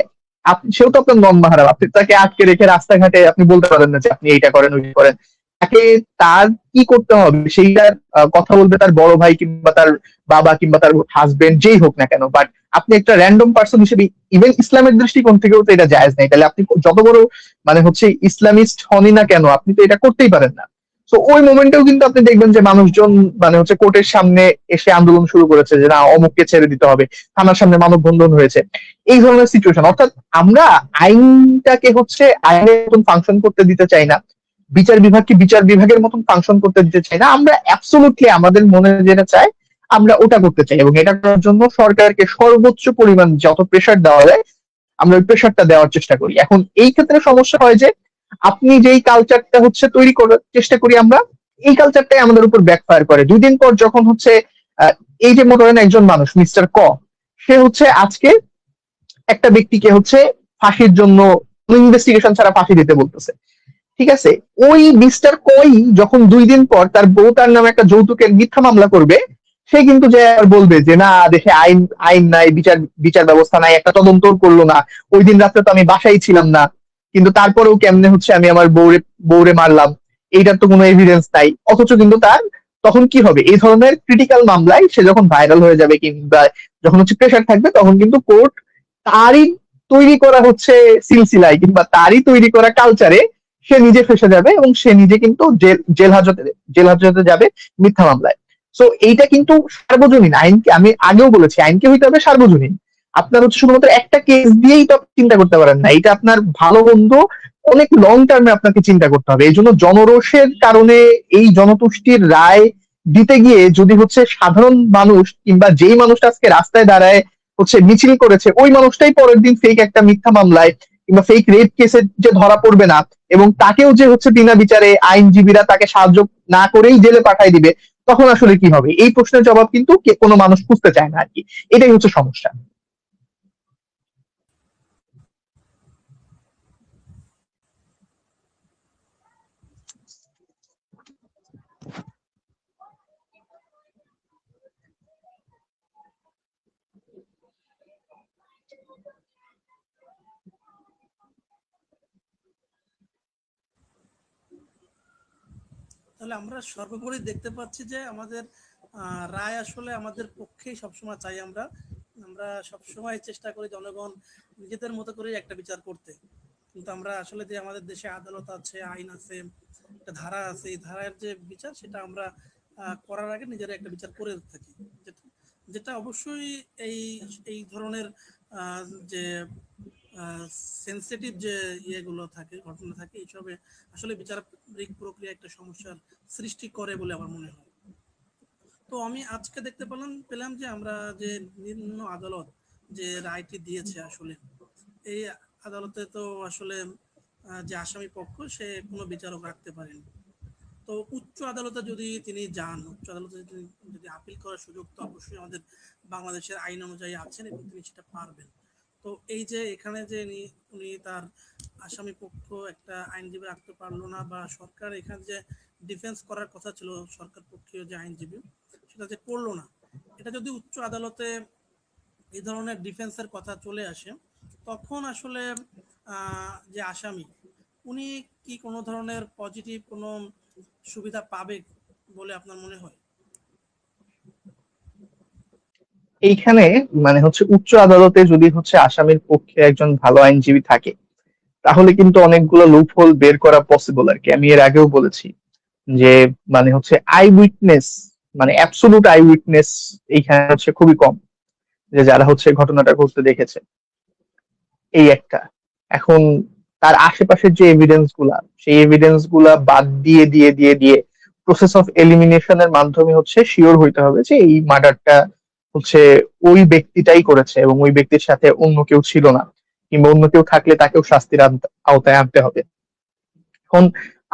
সেও তো আপনার নন মাহারাম, আপনি তাকে আটকে রেখে রাস্তাঘাটে আপনি বলতে পারেন না যে আপনি এইটা করেন ওইটা করেন। তাকে তার কি করতে হবে সেইটার কথা বলবে তার বড় ভাই কিংবা তার বাবা কিংবা তার হাজবেন্ড যেই হোক না কেন। বাট আপনি একটা র্যান্ডম পার্সন হিসেবে, ইভেন ইসলামের দৃষ্টিকোণ থেকেও তো এটা জায়েজ নাই, তাহলে আপনি যত বড় মানে হচ্ছে ইসলামিস্ট হনই না কেন আপনি তো এটা করতেই পারেন না। তো ওই মোমেন্টেও কিন্তু আপনি দেখবেন যে মানুষজন মানে হচ্ছে কোর্টের সামনে এসে আন্দোলন শুরু করেছে যে না অমুককে ছেড়ে দিতে হবে, থানার সামনে মানববন্ধন হয়েছে। এই ধরনের সিচুয়েশন, অর্থাৎ আমরা আইনটাকে হচ্ছে আইনের মতন ফাংশন করতে দিতে চাই না, বিচার বিভাগকে বিচার বিভাগের মতন ফাংশন করতে দিতে চাই না। আমরা অ্যাবসোলুটলি আমাদের মনে যেটা চাই আমরা ওটা করতে চাই, এবং এটা করার জন্য সরকারকে সর্বোচ্চ পরিমাণ যত প্রেশার দেওয়া যায় আমরা ওই প্রেশারটা দেওয়ার চেষ্টা করি। এখন এই ক্ষেত্রে সমস্যা হয় যে আপনি যেই কালচারটা হচ্ছে তৈরি করার চেষ্টা করি আমরা, এই কালচারটাই আমাদের উপর ব্যাকফায়ার করে। 2 দিন পর যখন হচ্ছে আহ, এই যে মনে করেন একজন মানুষ মিস্টার ক, সে হচ্ছে আজকে একটা ব্যক্তিকে হচ্ছে ফাঁসির জন্য ইনভেস্টিগেশন ছাড়া ফাঁসি দিতে বলতেছে। ঠিক আছে, ওই মিস্টার কই যখন 2 দিন পর তার বউ তার নামে একটা যৌতুকের মিথ্যা মামলা করবে, সে কিন্তু যে আর বলবে যে না দেশে আইন আইন নাই, বিচার বিচার ব্যবস্থা নাই, একটা তদন্ত করলো না, ওই দিন রাত্রে তো আমি বাসায় ছিলাম না, কিন্তু তারপরেও কেমনে হচ্ছে আমি আমার বউরে মারলাম, এইটার তো কোনো এভিডেন্স নাই। অথচ কিন্তু তার তখন কি হবে, এই ধরনের ক্রিটিক্যাল মামলায় সে যখন ভাইরাল হয়ে যাবে কিংবা যখন হচ্ছে প্রেশার থাকবে, তখন কিন্তু কোর্ট তারই তৈরি করা হচ্ছে সিলসিলায় কিংবা তারই তৈরি করা কালচারে সে নিজে ফেসে যাবে এবং সে নিজে কিন্তু জেল হাজতে যাবে মিথ্যা মামলায়। সো এইটা কিন্তু সার্বজনীন আইনকে, আমি আগেও বলেছি আইনকে হইতে হবে সার্বজনীন। আপনার হচ্ছে শুধুমাত্র একটা কেস দিয়েই তো চিন্তা করতে পারেন না, এটা আপনার ভালো মন্দ অনেক লং টার্মে আপনাকে চিন্তা করতে হবে। এই জন্য জনরোষের কারণে এই জনতুষ্টির রায় দিতে গিয়ে যদি হচ্ছে সাধারণ মানুষ কিংবা যেই মানুষটা আজকে রাস্তায় দাঁড়ায় হচ্ছে মিছিল করেছে, ওই মানুষটাই পরের দিন ফেক একটা মিথ্যা মামলায় কিংবা ফেক রেপ কেসে যে ধরা পড়বে না, এবং তাকেও যে হচ্ছে বিনা বিচারে আইনজীবীরা তাকে সাহায্য না করেই জেলে পাঠাই দিবে, তখন আসলে কি হবে? এই প্রশ্নের জবাব কিন্তু কোনো মানুষ খুঁজতে চায় না আর কি। এটাই হচ্ছে সমস্যা। তাহলে আমরা সর্বোপরি দেখতে পাচ্ছি যে আমাদের রায় আসলে আমাদের পক্ষেই সবসময় চাই আমরা। আমরা আমরা সবসময় চেষ্টা করি জনগণ নিজেদের মতো করে একটা বিচার করতে, কিন্তু আমরা আসলে যে আমাদের দেশে আদালত আছে, আইন আছে, একটা ধারা আছে, এই ধারার যে বিচার সেটা আমরা করার আগে নিজেরা একটা বিচার করে থাকি, যেটা যেটা অবশ্যই এই এই ধরনের যে সেন্সিটিভ যে ইয়েগুলো থাকে, ঘটনা থাকে, এইসবে আসলে বিচারিক প্রক্রিয়া একটা সমস্যার সৃষ্টি করে বলে আমার মনে হয়। তো আমি আজকে দেখতে পেলাম যে আমরা যে নিম্ন আদালত যে রায়টি দিয়েছে, আসলে এই আদালতে তো আসলে যে আসামি পক্ষ সে কোনো বিচারক রাখতে পারেনি। তো উচ্চ আদালতে যদি তিনি যান, উচ্চ আদালতে যদি আপিল করার সুযোগ তো অবশ্যই আমাদের বাংলাদেশের আইন অনুযায়ী আছেন এবং তিনি সেটা পারবেন। তো এই যে এখানে যে উনি তার আসামি পক্ষ একটা আইনজীবী রাখতে পারলো না, বা সরকার এখানে যে ডিফেন্স করার কথা ছিল সরকার পক্ষীয় যে আইনজীবী, সেটা যে করলো না, এটা যদি উচ্চ আদালতে এই ধরনের ডিফেন্সের কথা চলে আসে, তখন আসলে যে আসামি উনি কি কোনো ধরনের পজিটিভ কোনো সুবিধা পাবে বলে আপনার মনে হয়? এইখানে মানে হচ্ছে উচ্চ আদালতে যদি হচ্ছে আসামির পক্ষে একজন ভালো আইনজীবী থাকে, তাহলে কিন্তু অনেকগুলো লুপহোল বের করা পসিবল আর কি। আমি এর আগেও বলেছি যে মানে হচ্ছে আই উইটনেস, মানে অ্যাবসোলুট আই উইটনেস এইখানে হচ্ছে খুবই কম, যে যারা হচ্ছে ঘটনাটা ঘটতে দেখেছে। এই একটা। এখন তার আশেপাশের যে এভিডেন্স গুলা, সেই এভিডেন্স গুলা বাদ দিয়ে দিয়ে দিয়ে দিয়ে প্রসেস অফ এলিমিনেশনের মাধ্যমে হচ্ছে শিওর হইতে হবে যে এই মার্ডারটা হচ্ছে ওই ব্যক্তিটাই করেছে এবং ওই ব্যক্তির সাথে অন্য কেউ ছিল না, কিংবা অন্য কেউ থাকলে তাকেও শাস্তির আওতায় আনতে হবে। এখন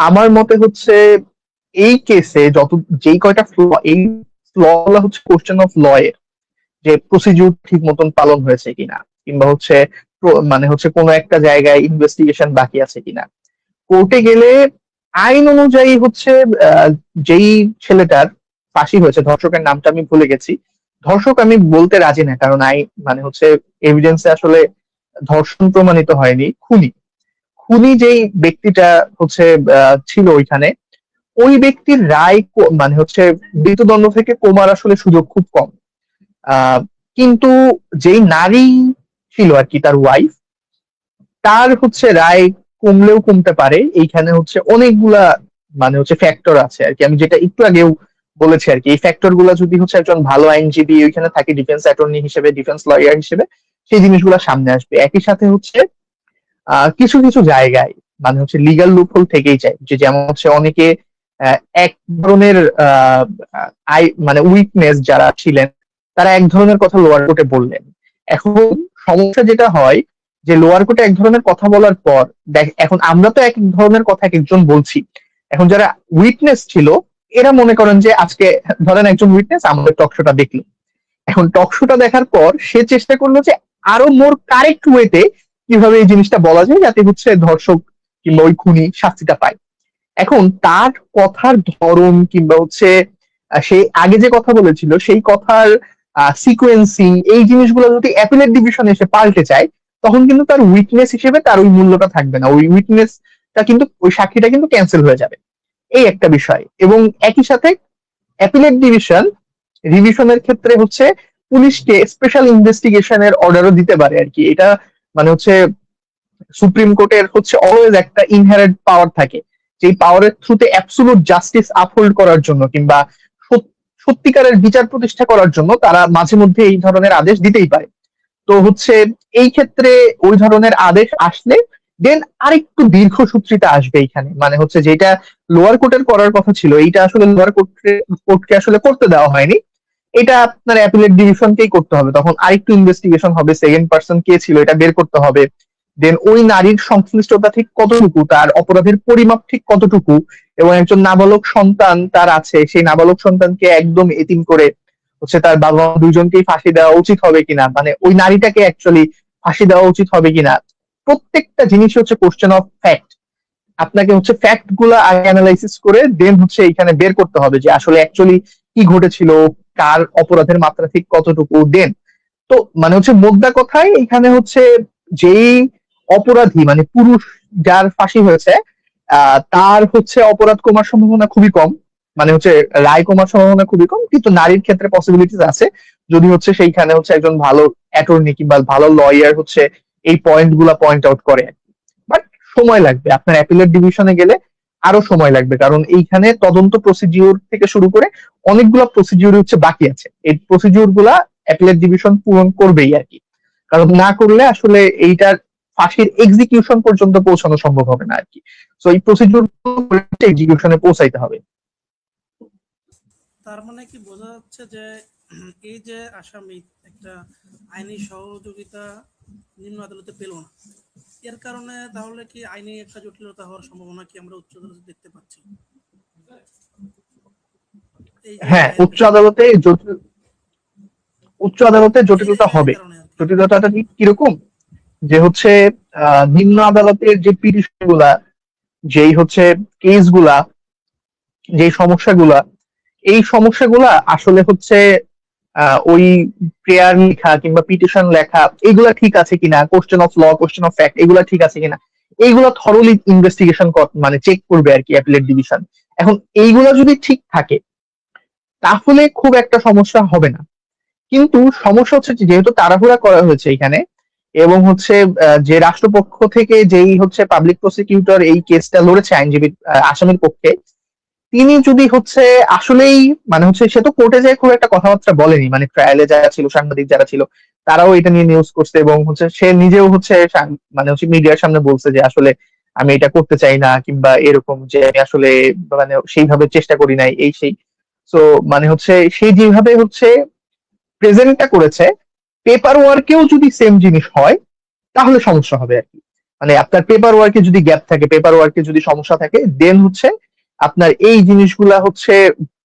আমার মতে হচ্ছে এই কেসে যেই কয়টা ফ্ল, এই ফ্ল গুলা হচ্ছে কোশ্চেন অফ ল এর, যে প্রসিডিউর ঠিক মতন পালন হয়েছে কিনা, কিংবা হচ্ছে মানে হচ্ছে কোনো একটা জায়গায় ইনভেস্টিগেশন বাকি আছে কিনা। কোর্টে গেলে আইন অনুযায়ী হচ্ছে যেই ছেলেটার ফাঁসি হয়েছে, ধর্ষকের নামটা আমি ভুলে গেছি, ধর্ষক আমি বলতে রাজি না, কারণ মানে হচ্ছে এভিডেন্সে আসলে ধর্ষণ প্রমাণিত হয়নি, খুনি। খুনি যেই ব্যক্তিটা হচ্ছে ছিল ওইখানে, ওই ব্যক্তির রায় মানে হচ্ছে মৃত্যুদণ্ড থেকে কমার আসলে সুযোগ খুব কম। আহ কিন্তু যেই নারী ছিল আর কি, তার ওয়াইফ, তার হচ্ছে রায় কমলেও কমতে পারে। এইখানে হচ্ছে অনেকগুলা মানে হচ্ছে ফ্যাক্টর আছে আর কি, আমি যেটা একটু আগেও বলেছি আর কি। এই ফ্যাক্টর গুলা যদি হচ্ছে একজন ভালো আইনজীবী ওইখানে থাকে, ডিফেন্স অ্যাটর্নি হিসেবে, ডিফেন্স লয়ার হিসেবে, সেই জিনিসগুলো সামনে আসবে। একই সাথে হচ্ছে কিছু কিছু জায়গায় মানে হচ্ছে লিগাল লুপহোল থেকেই যায়, যে যেমন হচ্ছে অনেকে এক ধরনের মানে উইকনেস যারা ছিলেন, তারা এক ধরনের কথা লোয়ার কোর্টে বললেন। এখন সমস্যা যেটা হয়, যে লোয়ার কোর্টে এক ধরনের কথা বলার পর দেখ, এখন আমরা তো এক ধরনের কথা এক একজন বলছি, এখন যারা উইটনেস ছিল এরা মনে করেন যে আজকে ধরেন একজন উইটনেস আমাদের টকশোটা দেখলো, এখন টকশোটা দেখার পর সে চেষ্টা করলো যে আরো মোর কারেক্ট ওয়েতে কিভাবে এই জিনিসটা বলা যায় যাতে হচ্ছে ধর্ষক কিংবা ওই খুনি শাস্তিটা পায়। এখন তার কথার ধরন কিংবা হচ্ছে সে আগে যে কথা বলেছিল সেই কথার সিকোয়েন্সিং, এই জিনিসগুলো যদি অ্যাপিলেট ডিভিশনে এসে পাল্টে যায়, তখন কিন্তু তার উইকনেস হিসেবে তার ওই মূল্যটা থাকবে না, ওই উইকনেসটা কিন্তু, ওই সাক্ষীটা কিন্তু ক্যান্সেল হয়ে যাবে। এই একটা বিষয়। এবং একই সাথে অ্যাপিলেট রিভিশনের ক্ষেত্রে হচ্ছে পুলিশকে স্পেশাল ইনভেস্টিগেশনের অর্ডারও দিতে পারে আর কি। এটা মানে হচ্ছে সুপ্রিম কোর্টের হচ্ছে অলওয়েজ একটা ইনহেরেন্ট পাওয়ার থাকে, যে পাওয়ারের থ্রুতে অ্যাবসোলুট জাস্টিস আপহোল্ড করার জন্য কিংবা সত্যিকারের বিচার প্রতিষ্ঠা করার জন্য তারা মাঝে মধ্যে এই ধরনের আদেশ দিতেই পারে। তো হচ্ছে এই ক্ষেত্রে ওই ধরনের আদেশ আসলে দেন আরেকটু দীর্ঘসূত্রিতা আসবে এইখানে, মানে হচ্ছে যেটা লোয়ার কোর্টের করার কথা ছিল, এইটা আসলে লোয়ার কোর্টকে আসলে করতে দেওয়া হয়নি, এটা আপনার অ্যাপিলেট ডিভিশনকেই করতে হবে। তখন আরেকটু ইনভেস্টিগেশন হবে, সেকেন্ড পার্সন কে ছিল এটা বের করতে হবে, দেন ওই নারীর সংশ্লিষ্টতা ঠিক কতটুকু, তার অপরাধের পরিমাপ ঠিক কতটুকু, এবং একজন নাবালক সন্তান তার আছে, সেই নাবালক সন্তানকে একদম এতিম করে হচ্ছে তার বাবা মা দুইজনকেই ফাঁসি দেওয়া উচিত হবে কিনা, মানে ওই নারীটাকে অ্যাকচুয়ালি ফাঁসি দেওয়া উচিত হবে কিনা। প্রত্যেকটা জিনিস হচ্ছে কোশ্চেন অফ ফ্যাক্ট। আপনাকে হচ্ছে ফ্যাক্ট গুলা আগে অ্যানালাইসিস করে দেন হচ্ছে এখানে বের করতে হবে যে আসলে অ্যাকচুয়ালি কি ঘটেছিল, কার অপরাধের মাত্রা ঠিক কতটুকু। দেন তো মানে হচ্ছে মোদ্দা কথায় এখানে হচ্ছে যেই অপরাধী মানে পুরুষ যার ফাঁসি হয়েছে, তার হচ্ছে অপরাধ কমার সম্ভাবনা খুবই কম, মানে হচ্ছে রায় কমার সম্ভাবনা খুবই কম, কিন্তু নারীর ক্ষেত্রে পসিবিলিটিস আছে। যদি হচ্ছে সেইখানে হচ্ছে একজন ভালো অ্যাটর্নি কিংবা ভালো লয়ার হচ্ছে এই পয়েন্ট গুলা পয়েন্ট আউট করে। বাট সময় লাগবে, আপনার অ্যাপিলেট ডিভিশনে গেলে আরো সময় লাগবে, কারণ এইখানে তদন্ত প্রসিডিউর থেকে শুরু করে অনেকগুলো প্রসিডিউর হচ্ছে বাকি আছে। এই প্রসিডিউর গুলা অ্যাপিলেট ডিভিশন পূরণ করবেই আর কি, কারণ না করলে আসলে এইটার ফাঁসির এক্সিকিউশন পর্যন্ত পৌঁছানো সম্ভব হবে না আর কি। তো এই প্রসিডিউর এক্সিকিউশনে পৌঁছাইতে হবে। তার মানে কি বোঝা যাচ্ছে যে এই যে আসামি একটা আইনি সহযোগিতা নিম্ন আদালতে পেল না, এর কারণে তাহলে কি আইনি একটা জটিলতা হওয়ার সম্ভাবনা কি আমরা উচ্চ আদালতে দেখতে পাচ্ছি? এই যে হ্যাঁ, উচ্চ আদালতে জটিলতা এর হবে। কারণে আর কি। জটিলতাটা ঠিক কিরকম, যে হচ্ছে নিম্ন আদালতের যে পিটিশন গুলা, যেই হচ্ছে কেস গুলা, যে সমস্যাগুলা, এই সমস্যাগুলা আসলে হচ্ছে ওই প্রেয়ার লেখা কিংবা পিটিশন লেখা এগুলা ঠিক আছে কিনা, question of law, question of fact এগুলা ঠিক আছে কিনা, এইগুলা থরলি ইনভেস্টিগেশন মানে চেক করবে আর কি অ্যাপিলেট ডিভিশন। এখন এইগুলা যদি ঠিক থাকে তাহলে খুব একটা সমস্যা হবে না। কিন্তু সমস্যা হচ্ছে যে যেহেতু তাড়াহুড়া করা হয়েছে এখানে, এবং হচ্ছে যে রাষ্ট্রপক্ষ থেকে যেই হচ্ছে পাবলিক প্রসিকিউটর এই কেসটা লড়েছে আইনজীবী আসামির পক্ষে, তিনি যদি হচ্ছে আসলেই মানে হচ্ছে, সে তো কোর্টে যায় খুব একটা কথাবার্তা বলেনি, মানে ট্রায়ালে যারা ছিল, সাংবাদিক যারা ছিল তারাও এটা নিয়ে নিউজ করছে, এবং হচ্ছে সে নিজেও হচ্ছে মানে হচ্ছে মিডিয়ার সামনে বলছে যে আসলে আমি এটা করতে চাই না, কিংবা এরকম যে আমি আসলে মানে সেইভাবে চেষ্টা করি নাই এই সেই। তো মানে হচ্ছে সে যেভাবে হচ্ছে প্রেজেন্টটা করেছে, পেপার ওয়ার্কেও যদি সেম জিনিস হয় তাহলে সমস্যা হবে আর কি। মানে আপনার পেপার ওয়ার্কে যদি গ্যাপ থাকে, পেপার ওয়ার্কে যদি সমস্যা থাকে, দেন হচ্ছে আপনার এই জিনিসগুলা হচ্ছে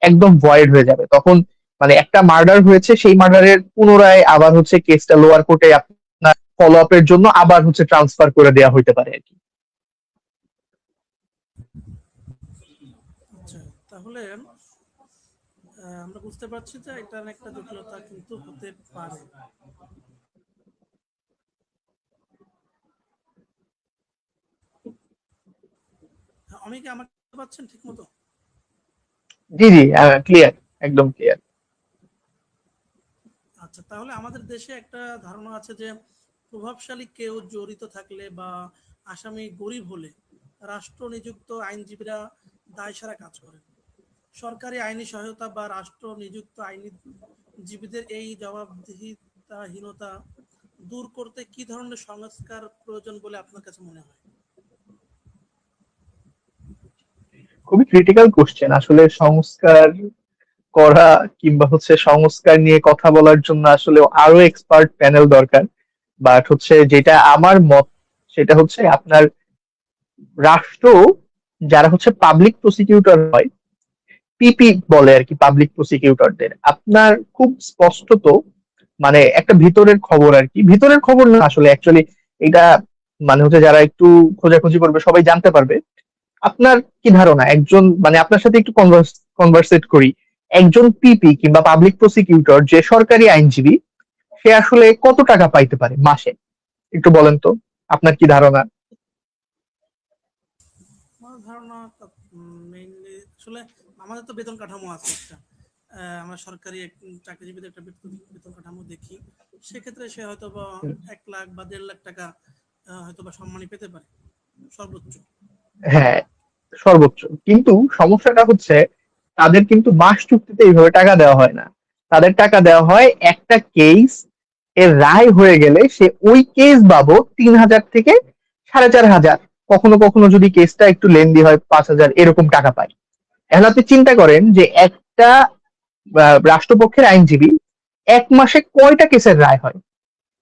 একদম ভয়েড হয়ে যাবে তখন। মানে একটা মার্ডার হয়েছে, সেই মার্ডারের পুনরায় আবার হচ্ছে কেসটা লোয়ার কোর্টে আপনার ফলো আপের জন্য আবার হচ্ছে ট্রান্সফার করে দেওয়া হইতে পারে আর কি। আচ্ছা, তাহলে আমরা বুঝতে পারছি যে এটার একটা জটিলতা কিন্তু হতে পারে। হ্যাঁ, অনেকে আমাকে বুঝতে পাচ্ছেন ঠিক মতো? জি জি, ক্লিয়ার, একদম ক্লিয়ার। আচ্ছা, তাহলে আমাদের দেশে একটা ধারণা আছে যে প্রভাবশালী কেউ জড়িত থাকলে বা আসামি গরিব হলে রাষ্ট্র নিযুক্ত আইনজীবীরা দায়সারা কাজ করেন। সরকারি আইনি সহায়তা বা রাষ্ট্র নিযুক্ত আইনজীবীদের এই জবাবদিহিতাহীনতা দূর করতে কি ধরনের সংস্কার প্রয়োজন বলে আপনার কাছে মনে হয়? খুবই ক্রিটিক্যাল কোশ্চেন আসলে। সংস্কার করা কিংবা হচ্ছে সংস্কার নিয়ে কথা বলার জন্য আসলে আরো এক্সপার্ট প্যানেল দরকার। বাট হচ্ছে যেটা আমার মত, সেটা হচ্ছে আপনার রাষ্ট্র যারা হচ্ছে পাবলিক প্রসিকিউটর হয়, পিপি বলে আর কি পাবলিক প্রসিকিউটরদের, আপনার খুব স্পষ্টত মানে একটা ভিতরের খবর আর কি, ভিতরের খবর না আসলে অ্যাকচুয়ালি এটা মানে হচ্ছে যারা একটু খোঁজাখুঁজি করবে সবাই জানতে পারবে। আপনার কি ধারণা, একজন মানে আপনার সাথে একটু কনভার্সেট করি, একজন পিপি কিংবা পাবলিক প্রসিকিউটর যে সরকারি আইনজীবী, সে আসলে কত টাকা পাইতে পারে মাসে, একটু বলেন তো, আপনার কি ধারণা? আমার ধারণা মেইনলি আসলে আমাদের তো বেতন কাঠামো আছে একটা, আমরা সরকারি চাকরিজীবীদের একটা বেতন কাঠামো দেখি। সেক্ষেত্রে সে হয়তো বা 1 লাখ বা 1.5 লাখ টাকা হয়তো বা সম্মানী পেতে পারে সর্বোচ্চ। হ্যাঁ, সর্বোচ্চ। কিন্তু সমস্যাটা হচ্ছে তাদের কিন্তু মাস চুক্তিতে এইভাবে টাকা দেওয়া হয় না। তাদের টাকা দেওয়া হয় একটা কেস এর রায় হয়ে গেলে সে ওই কেস বাবদ 3,000 থেকে 4,500, কখনো কখনো যদি কেসটা একটু লেন্দি হয় 5,000 এরকম টাকা পায়। এখন আপনি চিন্তা করেন যে একটা রাষ্ট্রপক্ষের আইনজীবী এক মাসে কয়টা কেসের রায় হয়।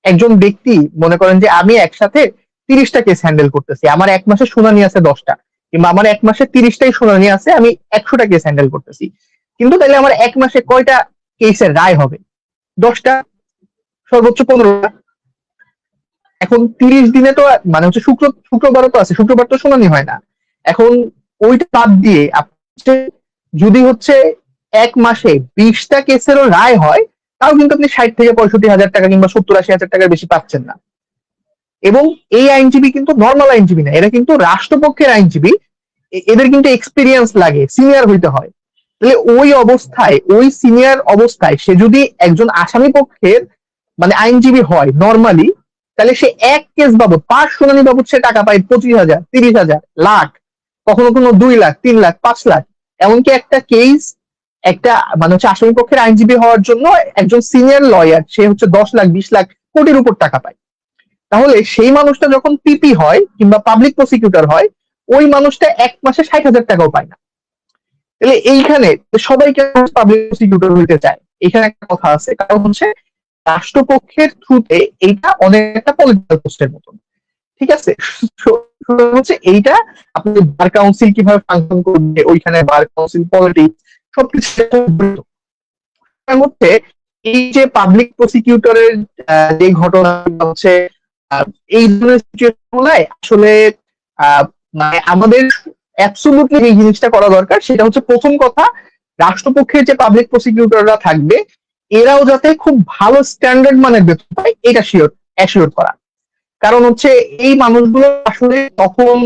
একজন ব্যক্তি মনে করেন যে আমি একসাথে 30টা কেস হ্যান্ডেল করতেছি, আমার এক মাসে শুনানি আছে 10টা, কিংবা আমার এক মাসে 30টাই শুনানি আছে, আমি 100টা কেস হ্যান্ডেল করতেছি। কিন্তু তাহলে আমার এক মাসে কয়টা কেসের রায় হবে? 10টা, সর্বোচ্চ 15টা। এখন 30 দিনে তো মানে হচ্ছে শুক্রবারও তো আছে, শুক্রবার তো শুনানি হয় না। এখন ওইটা বাদ দিয়ে যদি হচ্ছে এক মাসে 20টা কেসেরও রায় হয়, তাও কিন্তু আপনি 60 থেকে 65 হাজার টাকা কিংবা 70-80 হাজার টাকার বেশি পাচ্ছেন না। এবং এই আইনজীবী কিন্তু নর্মাল আইনজীবী না, এরা কিন্তু রাষ্ট্রপক্ষের আইনজীবী। এদের কিন্তু এক্সপিরিয়েন্স লাগে, সিনিয়র হইতে হয়। তাহলে ওই অবস্থায়, ওই সিনিয়র অবস্থায় সে যদি একজন আসামি পক্ষের মানে আইনজীবী হয় নর্মালি, তাহলে সে এক কেস বাবদ, পাঁচ শুনানি বাবদ সে টাকা পায় 25,000, 30,000, লাখ, কখনো কোনো 2 লাখ, 3 লাখ, 5 লাখ। এমনকি একটা কেস, একটা মানে হচ্ছে আসামি পক্ষের আইনজীবী হওয়ার জন্য একজন সিনিয়র লয়ার সে হচ্ছে 10 লাখ, 20 লাখ, কোটির উপর টাকা পায়। তাহলে সেই মানুষটা যখন পিপি হয় কিংবা পাবলিক প্রসিকিউটর হয়, ওই মানুষটা এক মাসে 60,000 টাকাও পায় না। তাহলে এইখানে সবাইকে পাবলিক প্রসিকিউটর হইতে চায়, এখানে একটা কথা আছে, কারণ হচ্ছে রাষ্ট্রপক্ষের থ্রুতে এইটা অনেকটা পলিটিক্যাল পোস্টের মতন। ঠিক আছে, হচ্ছে এইটা আপনি বার কাউন্সিল কিভাবে ফাংশন করবে, ওইখানে বার কাউন্সিল পলিটিক্স সবকিছু হচ্ছে এই যে পাবলিক প্রসিকিউটরের যে ঘটনা হচ্ছে, এই ধরনের সিচুয়েশন গুলাই আসলে মানে আমাদের অ্যাবসলিউটলি যে জিনিসটা করা দরকার সেটা হচ্ছে, প্রথম কথা, রাষ্ট্রপক্ষের যে পাবলিক প্রসিকিউটররা থাকবে এরাও যাতে খুব ভালো স্ট্যান্ডার্ড মানের বেতন পায় এটা অ্যাসিওর করা। কারণ হচ্ছে এই মানুষগুলো আসলে তখন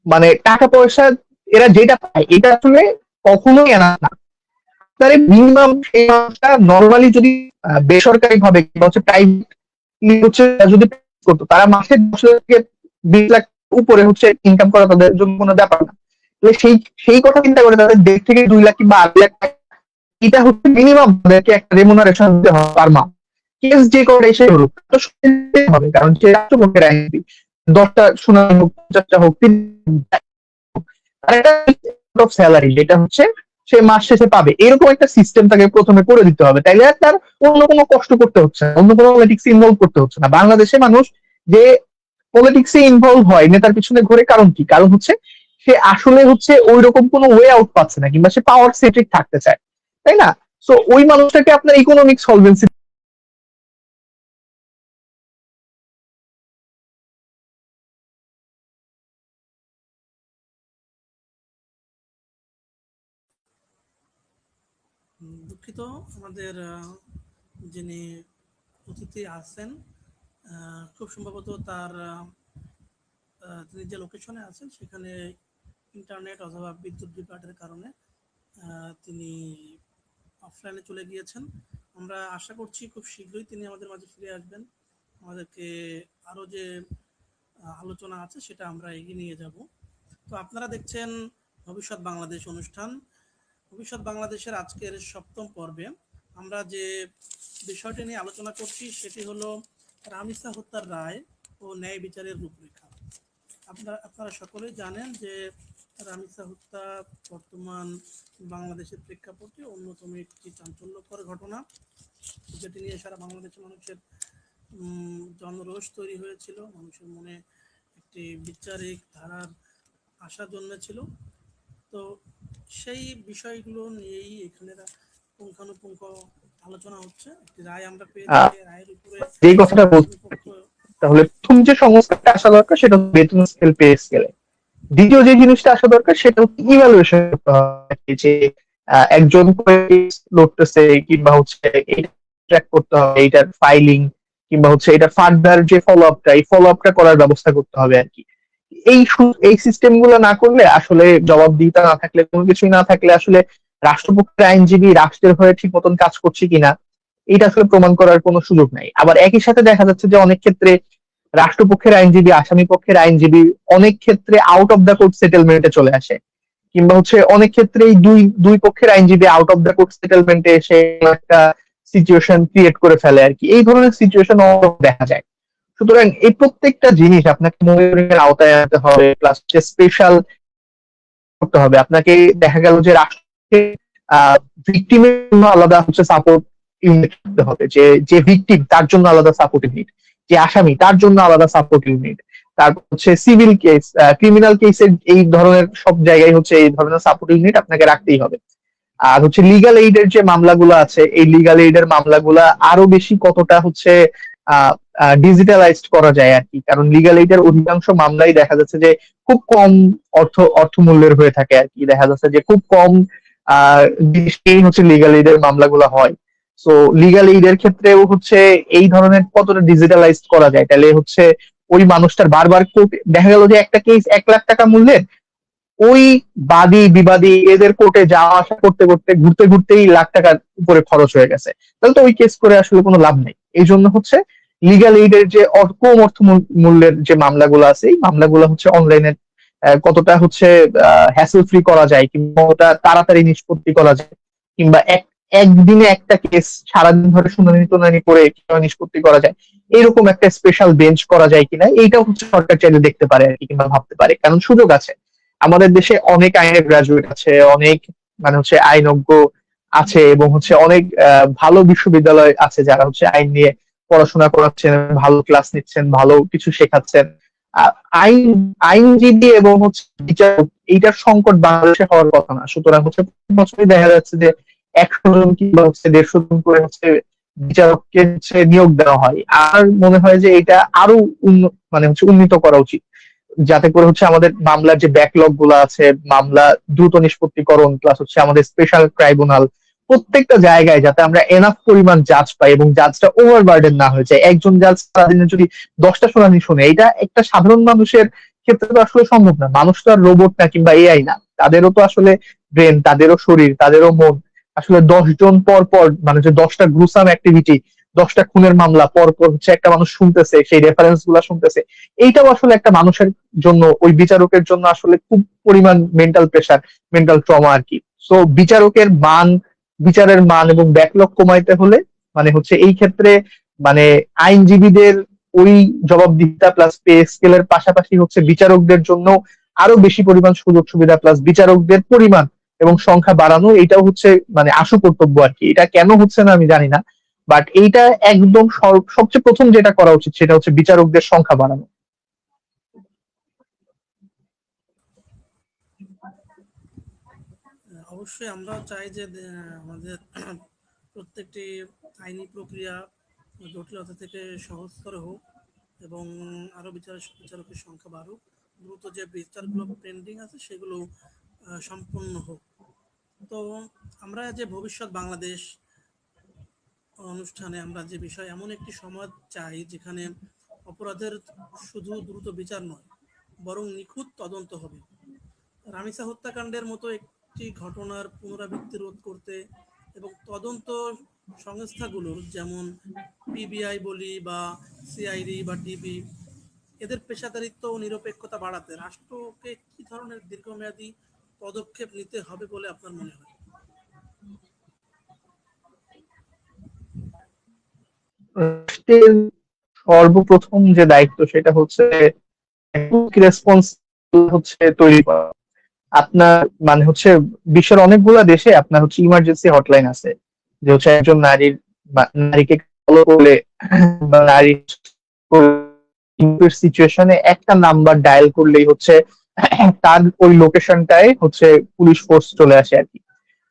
মানে টাকা পয়সা এরা যেটা পায় এটা আসলে কখনোই এনা না। তার মিনিমাম সেই মানুষটা নর্মালি যদি বেসরকারি ভাবে কিংবা হচ্ছে প্রাইভেট হচ্ছে যদি করতো, তারা মাসে 10 লাখ থেকে 20 লাখ উপরে হচ্ছে ইনকাম করা তাদের জন্য কোনো ব্যাপার না। তাহলে সেই সেই কথা চিন্তা করে তাদের 1.5 থেকে 2 লাখ কিংবা 8 লাখ টাকা, এটা হচ্ছে মিনিমাম তাদেরকে একটা রেমুনারেশন দিতে হবে পার মান্থ। কেস যে করে এসে করুক তো শুনতে হবে, কারণ সে রাষ্ট্রপক্ষের আইনজীবী। 10টা শুনানি হোক, 50টা হোক, 3 তার একটা স্যালারি যেটা হচ্ছে সে মাস শেষে পাবে, এরকম একটা সিস্টেম তাকে প্রথমে করে দিতে হবে। তাইলে আর তার অন্য কোনো কষ্ট করতে হচ্ছে না, অন্য কোনো পলিটিক্স ইনভলভ করতে হচ্ছে না। বাংলাদেশে মানুষ যে পলিটিক্সে ইনভলভ হয় নেতার পিছনে ঘুরে, কারণ কি? কারণ হচ্ছে সে আসলে হচ্ছে ওই রকম কোনো ওয়ে আউট পাচ্ছে না, কিংবা সে পাওয়ার সেন্ট্রিক থাকতে চায়, তাই না? সো ওই মানুষটাকে আপনার ইকোনমিক সলভেন্সি দুঃখিত, আমাদের যিনি অতিথি আছেন খুব সম্ভবত তার তিনি যে লোকেশনে আছেন সেখানে ইন্টারনেট অথবা বিদ্যুৎ বিভ্রাটের কারণে তিনি অফলাইনে চলে গিয়েছেন। আমরা আশা করছি খুব শীঘ্রই তিনি আমাদের মাঝে ফিরে আসবেন, আমাদেরকে আরও যে আলোচনা আছে সেটা আমরা এগিয়ে নিয়ে যাব। তো আপনারা দেখছেন ভবিষ্যৎ বাংলাদেশ অনুষ্ঠান। ভবিষ্যৎ বাংলাদেশের আজকের 7ম পর্বে আমরা যে বিষয়টি নিয়ে আলোচনা করছি সেটি হলো রামিসা হত্যার রায় ও ন্যায় বিচারের রূপরেখা। আপনারা সকলেই জানেন যে রামিসা হত্যা বর্তমান বাংলাদেশের প্রেক্ষাপটে অন্যতম একটি চাঞ্চল্যকর ঘটনা, যেটি নিয়ে সারা বাংলাদেশের মানুষের জনরোষ তৈরি হয়েছিল, মানুষের মনে একটি বিচারিক ধারার আশা জন্মেছিল। তো সেই বিষয়গুলো নিয়েই এখানে পুঙ্খানুপুঙ্খ আলোচনা হচ্ছে। একটি রায় আমরা পেয়েছি, রায়ের উপরে যে কথাটা বলতে, তাহলে প্রথম যে সংস্কারটা আসা দরকার সেটা হচ্ছে বেতন স্কেল, পে স্কেলে। দ্বিতীয় যে জিনিসটা আসা দরকার সেটা হচ্ছে ইভ্যালুয়েশন করতে হবে, যে একজন লড়তেছে কিংবা হচ্ছে ট্র্যাক করতে হবে, এটার ফাইলিং কিংবা হচ্ছে এটা ফার্দার যে ফলো আপটা, এই ফলো আপটা করার ব্যবস্থা করতে হবে আর কি। এই সিস্টেম গুলো না করলে আসলে জবাবদিহিতা না থাকলে, কোনো কিছুই না থাকলে আসলে রাষ্ট্রপক্ষের আইনজীবী রাষ্ট্রের হয়ে ঠিক মতন কাজ করছে কিনা এটা আসলে প্রমাণ করার কোনো সুযোগ নাই। আবার একই সাথে দেখা যাচ্ছে যে অনেক ক্ষেত্রে রাষ্ট্রপক্ষের আইনজীবী, আসামি পক্ষের আইনজীবী অনেক ক্ষেত্রে আউট অফ দ্য কোর্ট সেটেলমেন্টে চলে আসে, কিংবা হচ্ছে অনেক ক্ষেত্রে এই দুই দুই পক্ষের আইনজীবী আউট অফ দ্য কোর্ট সেটেলমেন্টে এসে একটা সিচুয়েশন ক্রিয়েট করে ফেলে আর কি। এই ধরনের সিচুয়েশন দেখা যায়। সুতরাং এই প্রত্যেকটা জিনিস আপনাকে মনিটরিং এর আওতায় আনতে হবে, প্লাস স্পেশাল করতে হবে। আপনাকে দেখা গেল যে রাষ্ট্রের ভিকটিমের জন্য আলাদা হচ্ছে সাপোর্ট ইউনিট করতে হবে, যে ভিকটিম তার জন্য আলাদা সাপোর্ট ইউনিট, যে আসামি তার জন্য আলাদা সাপোর্ট ইউনিট, তারপর হচ্ছে সিভিল কেস, ক্রিমিনাল কেসের এই ধরনের সব জায়গায় হচ্ছে এই ধরনের সাপোর্ট ইউনিট আপনাকে রাখতেই হবে। আর হচ্ছে লিগাল এইডের যে মামলাগুলো আছে, এই লিগাল এইডের মামলাগুলা আরো বেশি কতটা হচ্ছে ডিজিটালাইজড করা যায় আর কি। কারণ লিগাল এইডের অধিকাংশ মামলাই দেখা যাচ্ছে যে খুব কম অর্থমূল্যের হয়ে থাকে আর কি। দেখা যাচ্ছে যে খুব কম জিনিসকেই হচ্ছে লিগাল এইডের মামলাগুলো হয়। সো লিগাল এইডের ক্ষেত্রেও হচ্ছে এই ধরনের কতটা ডিজিটালাইজড করা যায়, তাহলে হচ্ছে ওই মানুষটার বারবার দেখা গেল যে একটা কেস 1 লাখ টাকা মূল্যের, ওই বাদী বিবাদী এদের কোর্টে যাওয়া আসা করতে করতে ঘুরতে ঘুরতেই লাখ টাকার উপরে খরচ হয়ে গেছে, তাহলে তো ওই কেস করে আসলে কোনো লাভ নেই। এই জন্য হচ্ছে লিগ্যাল এইডের যে কম অর্থ মূল্যের যে মামলাগুলো আছে, এই মামলাগুলো হচ্ছে অনলাইনে কতটা হচ্ছে হ্যাসেল ফ্রি করা যায়, কিংবা কতটা তাড়াতাড়ি নিষ্পত্তি করা যায়, কিংবা একদিনে একটা কেস সারাদিন ধরে শুনানি টুনানি করে কিভাবে নিষ্পত্তি করা যায়, এরকম একটা স্পেশাল বেঞ্চ করা যায় কিনা, এইটাও হচ্ছে সরকার চাইলে দেখতে পারে আর কি, কিংবা ভাবতে পারে। কারণ সুযোগ আছে, আমাদের দেশে অনেক আইনের গ্রাজুয়েট আছে, অনেক মানে হচ্ছে আইনজ্ঞ আছে, এবং হচ্ছে অনেক ভালো বিশ্ববিদ্যালয় আছে যারা হচ্ছে আইন নিয়ে পড়াশোনা করাচ্ছেন, ভালো ক্লাস নিচ্ছেন, ভালো কিছু শেখাচ্ছেন। আহ, আইন আইনজীবী এবং হচ্ছে বিচারক, এইটার সংকট বাংলাদেশে হওয়ার কথা না। সুতরাং হচ্ছে প্রতি বছরই দেখা যাচ্ছে যে 100 জন কিংবা হচ্ছে 150 জন করে হচ্ছে বিচারককে হচ্ছে নিয়োগ দেওয়া হয়। আর মনে হয় যে এটা আরো মানে হচ্ছে উন্নীত করা উচিত, যাতে করে হচ্ছে আমাদের মামলার যে ব্যাকলগ গুলো আছে, মামলা দ্রুত নিষ্পত্তিকরণ, প্লাস হচ্ছে আমাদের স্পেশাল ট্রাইব্যুনাল, প্রত্যেকটা জায়গায় যাতে আমরা এনাফ পরিমাণ জাজ পাই এবং জাজটা ওভারবার্ডেন না হয়ে যায়। একজন জাজ সারাদিনে যদি 10টা শুনানি শুনে, এটা একটা সাধারণ মানুষের ক্ষেত্রে তো আসলে সম্ভব না। মানুষ তো আর রোবট না কিংবা এআই না, তাদেরও তো আসলে ব্রেন, তাদেরও শরীর, তাদেরও মন। আসলে 10 জন পর পর মানে যে 10টা গ্রুসাম অ্যাক্টিভিটি, 10টা খুনের মামলা পর পর হচ্ছে একটা মানুষ শুনতেছে, সেই রেফারেন্স গুলা শুনতেছে, এইটাও আসলে একটা মানুষের জন্য, ওই বিচারকের জন্য আসলে খুব পরিমাণ মেন্টাল প্রেশার, মেন্টাল ট্রমা আর কি। সো বিচারের মান এবং ব্যাকলগ কমাইতে হলে মানে হচ্ছে এই ক্ষেত্রে মানে আইনজীবীদের ওই জবাবদিহিতা প্লাস পে স্কেলের পাশাপাশি হচ্ছে বিচারকদের জন্য আরো বেশি পরিমাণ সুযোগ সুবিধা প্লাস বিচারকদের পরিমাণ এবং সংখ্যা বাড়ানো, এটাও হচ্ছে মানে আশু কর্তব্য আর কি। এটা কেন হচ্ছে না আমি জানি না, বাট এইটা একদম সবচেয়ে প্রথম যেটা করা উচিত সেটা হচ্ছে বিচারকদের সংখ্যা বাড়ানো। অবশ্যই আমরা চাই যে আমাদের প্রত্যেকটি আইনি প্রক্রিয়া জটিলতা থেকে সহজতর হোক এবং আরও বিচারকের সংখ্যা বাড়ুক, দ্রুত যে বিচারগুলো পেন্ডিং আছে সেগুলো সম্পন্ন হোক। তো আমরা যে ভবিষ্যৎ বাংলাদেশ অনুষ্ঠানে আমরা যে বিষয়, এমন একটি সমাজ চাই যেখানে অপরাধের শুধু দ্রুত বিচার নয়, বরং নিখুঁত তদন্ত হবে। রামিসা হত্যাকাণ্ডের মতো একটি ঘটনার পুনরাবৃত্তি রোধ করতে এবং তদন্ত সংস্থাগুলোর, যেমন পিবিআই বলি বা সিআইডি বা ডিবি, এদের পেশাদারিত্ব ও নিরপেক্ষতা বাড়াতে রাষ্ট্রকে কি ধরনের দীর্ঘমেয়াদী পদক্ষেপ নিতে হবে বলে আপনার মনে হয়? রাষ্ট্রের সর্বপ্রথম যে দায়িত্ব সেটা হচ্ছে রেসপন্স হচ্ছে তৈরি করা। আপনার মানে হচ্ছে বিশ্বের অনেকগুলা দেশে আপনার হচ্ছে ইমার্জেন্সি হটলাইন আছে, যে হচ্ছে একজন নারীকে ফলো করলে বা নারী সিচুয়েশনে একটা নাম্বার ডায়াল করলেই হচ্ছে তার ওই লোকেশনটায় হচ্ছে পুলিশ ফোর্স চলে আসে আর কি,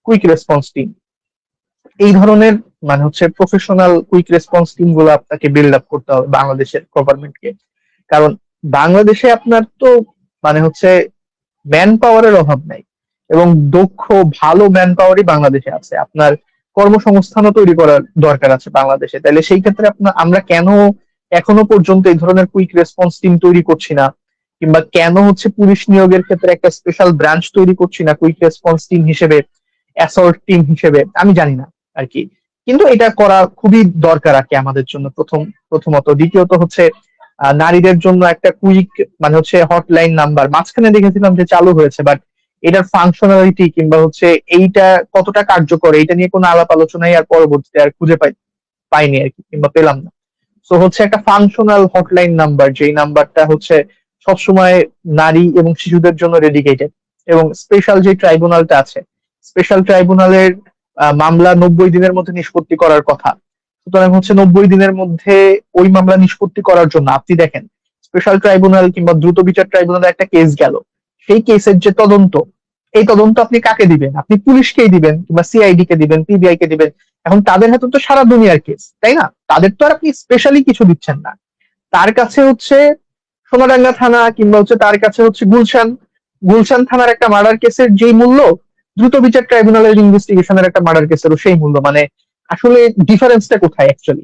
কুইক রেসপন্স টিম। এই ধরনের মানে হচ্ছে প্রফেশনাল কুইক রেসপন্স টিম গুলো আপনাকে বিল্ড আপ করতে হবে বাংলাদেশের গভর্নমেন্টকে। কারণ বাংলাদেশে আপনার তো মানে হচ্ছে ম্যান পাওয়ারের অভাব নাই, এবং দক্ষ ভালো ম্যান পাওয়ারই বাংলাদেশে আছে। আপনার কর্মসংস্থানও তৈরি করার দরকার আছে বাংলাদেশে। তাহলে সেই ক্ষেত্রে আমরা কেন এখনো পর্যন্ত এই ধরনের কুইক রেসপন্স টিম তৈরি করছি না, কিংবা কেন হচ্ছে পুলিশ নিয়োগের ক্ষেত্রে একটা স্পেশাল ব্রাঞ্চ তৈরি করছি না কুইক রেসপন্স টিম হিসেবে, অ্যাসল্ট টিম হিসেবে, আমি জানি না আর কি। কিন্তু এটা করা খুবই দরকার আর কি আমাদের জন্য, প্রথমত। দ্বিতীয়ত হচ্ছে নারীদের জন্য একটা কুইক মানে হচ্ছে হটলাইন নাম্বার মাঝখানে দেখেছিলাম যে চালু হয়েছে, বাট এটার ফাংশনালিটি কিংবা হচ্ছে এইটা কতটা কার্যকর, এটা নিয়ে কোনো আলাপ আলোচনাই আর পরবর্তীতে আর খুঁজে পাইনি আর কি, কিংবা পেলাম না। তো হচ্ছে একটা ফাংশনাল হটলাইন নাম্বার, যেই নাম্বারটা হচ্ছে সবসময় নারী এবং শিশুদের জন্য ডেডিকেটেড, এবং স্পেশাল যে ট্রাইব্যুনালটা আছে, স্পেশাল ট্রাইব্যুনালের মামলা 90 দিনের মধ্যে নিষ্পত্তি করার কথা। সুতরাং হচ্ছে 90 দিনের মধ্যে ওই মামলা নিষ্পত্তি করার জন্য আপনি দেখেন স্পেশাল ট্রাইব্যুনাল কিংবা দ্রুত বিচার ট্রাইব্যুনালে একটা কেস গেল, সেই কেসের যে তদন্ত, এই তদন্ত আপনি কাকে দিবেন? আপনি পুলিশকেই দিবেন কিংবা সিআইডি কে দিবেন, পিবিআই কে দিবেন। এখন তাদের হাতে তো সারা দুনিয়ার কেস, তাই না? তাদের তো আর আপনি স্পেশালি কিছু দিচ্ছেন না। তার কাছে হচ্ছে সোনাডাঙ্গা থানা কিংবা হচ্ছে তার কাছে হচ্ছে গুলশান থানার একটা মার্ডার কেসের যেই মূল্য, দ্রুত বিচার ট্রাইব্যুনালের ইনভেস্টিগেশনের একটা মার্ডার কেসেরও সেই মূল্য। মানে আসলে ডিফারেন্সটা কোথায় অ্যাকচুয়ালি?